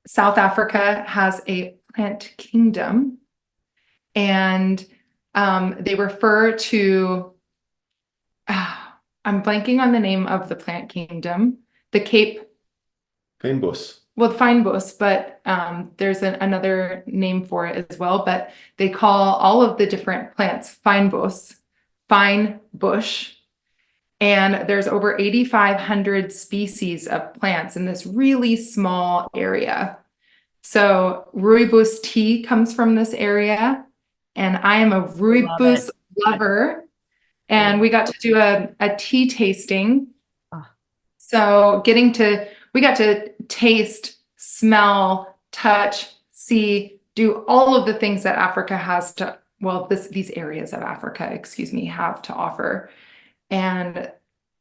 South Africa has a plant kingdom, and they refer to, I'm blanking on the name of the plant kingdom, the Cape Fynbos. Well, fynbos, but there's another name for it as well. But they call all of the different plants fynbos, fine bush. And there's over 8,500 species of plants in this really small area. So rooibos tea comes from this area, and I am a rooibos lover. And we got to do a tea tasting. So we got to taste, smell, touch, see, do all of the things that Africa has to, well, these areas of Africa, excuse me, have to offer. And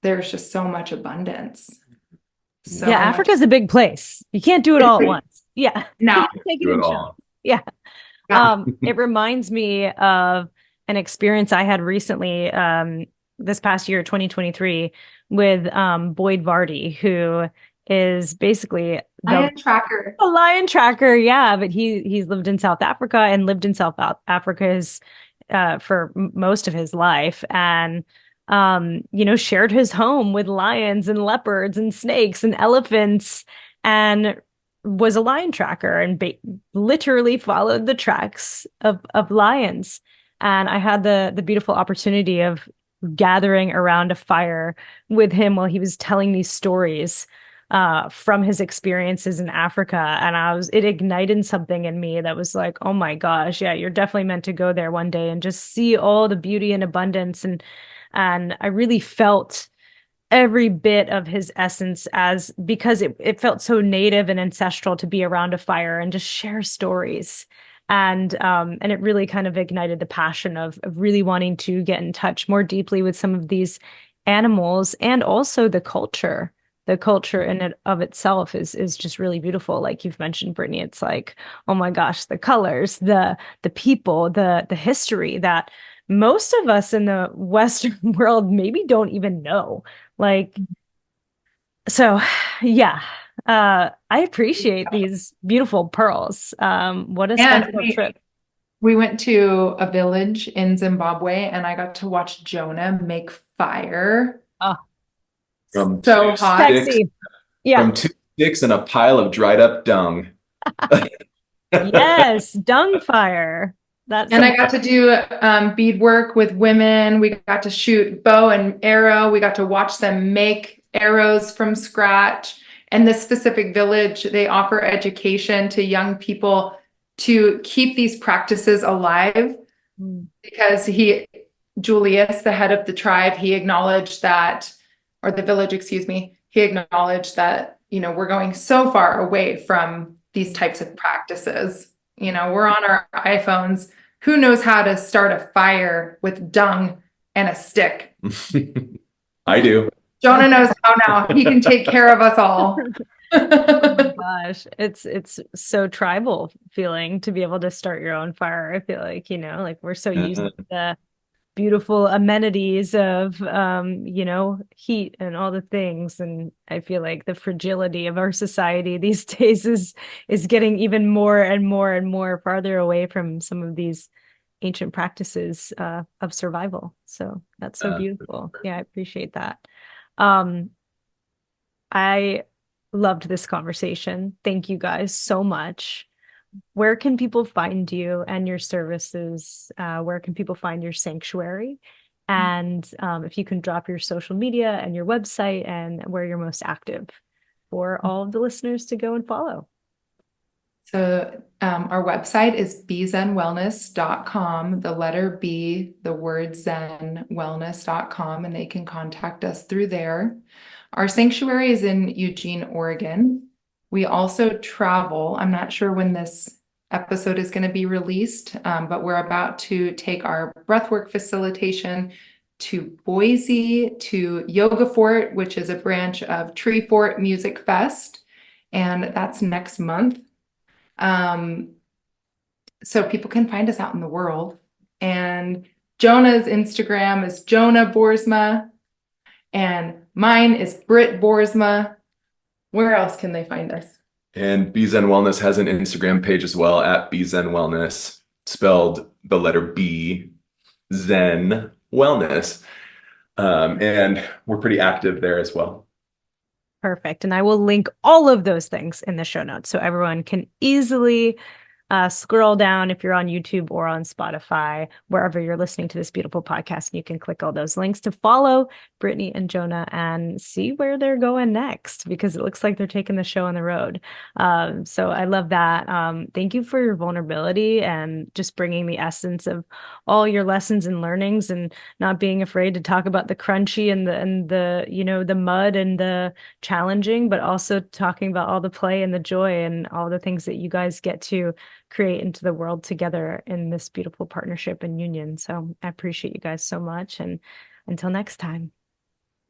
there's just so much abandance. So yeah, Africa's a big place. You can't do it all at once. Yeah. No. Take it in chunks. Yeah. It reminds me of an experience I had recently, this past year, 2023, with Boyd Vardy, who is basically lion tracker. A lion tracker, yeah. But he's lived in South Africa and lived in South Africa for most of his life, and shared his home with lions and leopards and snakes and elephants, and was a lion tracker and literally followed the tracks of lions. And I had the beautiful opportunity of gathering around a fire with him while he was telling these stories from his experiences in Africa. And it ignited something in me that was like, oh my gosh, yeah, you're definitely meant to go there one day and just see all the beauty and abundance. And I really felt every bit of his essence, because it felt so native and ancestral to be around a fire and just share stories. And it really kind of ignited the passion of really wanting to get in touch more deeply with some of these animals, and also the culture. The culture in it of itself is just really beautiful. Like you've mentioned, Brittany, it's like, oh my gosh, the colors, the people, the history that most of us in the Western world maybe don't even know. Like, so yeah, I appreciate these beautiful pearls. What a special trip. We went to a village in Zimbabwe, and I got to watch Jonah make fire. Oh, so hot. Sexy. Yeah. From 2 sticks and a pile of dried up dung. Yes, dung fire. And I got to do beadwork with women. We got to shoot bow and arrow. We got to watch them make arrows from scratch. And this specific village, they offer education to young people to keep these practices alive. Because Julius, the head of the tribe, he acknowledged that, or the village, excuse me, he acknowledged that, we're going so far away from these types of practices. We're on our iPhones. Who knows how to start a fire with dung and a stick? I do. Jonah knows how now. He can take care of us all. Oh my gosh. It's so tribal feeling to be able to start your own fire. I feel like, like we're so used to the beautiful amenities of, heat and all the things. And I feel like the fragility of our society these days is getting even more and more and more farther away from some of these ancient practices of survival. So that's so beautiful. Yeah, I appreciate that. I loved this conversation. Thank you guys so much. Where can people find you and your services? Where can people find your sanctuary? And if you can drop your social media and your website and where you're most active for all of the listeners to go and follow. So our website is bzenwellness.com, the letter B, the word Zen, wellness.com, and they can contact us through there. Our sanctuary is in Eugene, Oregon. We also travel. I'm not sure when this episode is going to be released, but we're about to take our breathwork facilitation to Boise, to Yoga Fort, which is a branch of Tree Fort Music Fest, and that's next month. So people can find us out in the world. And Jonah's Instagram is Jonah Boersma, and mine is Britt Boersma. Where else can they find us? And BZen Wellness has an Instagram page as well, at BZen Wellness, spelled the letter B, Zen Wellness. And we're pretty active there as well. Perfect. And I will link all of those things in the show notes so everyone can easily scroll down if you're on YouTube or on Spotify, wherever you're listening to this beautiful podcast, and you can click all those links to follow Brittany and Jonah and see where they're going next, because it looks like they're taking the show on the road. So I love that. Thank you for your vulnerability and just bringing the essence of all your lessons and learnings, and not being afraid to talk about the crunchy and the the mud and the challenging, but also talking about all the play and the joy and all the things that you guys get to create into the world together in this beautiful partnership and union. So I appreciate you guys so much, and until next time.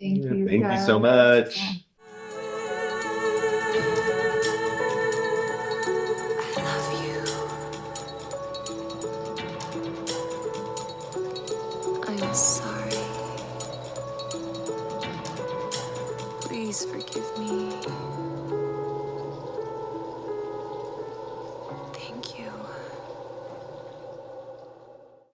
Thank you. Thank you so guys. much. I'm sorry. Please forgive me.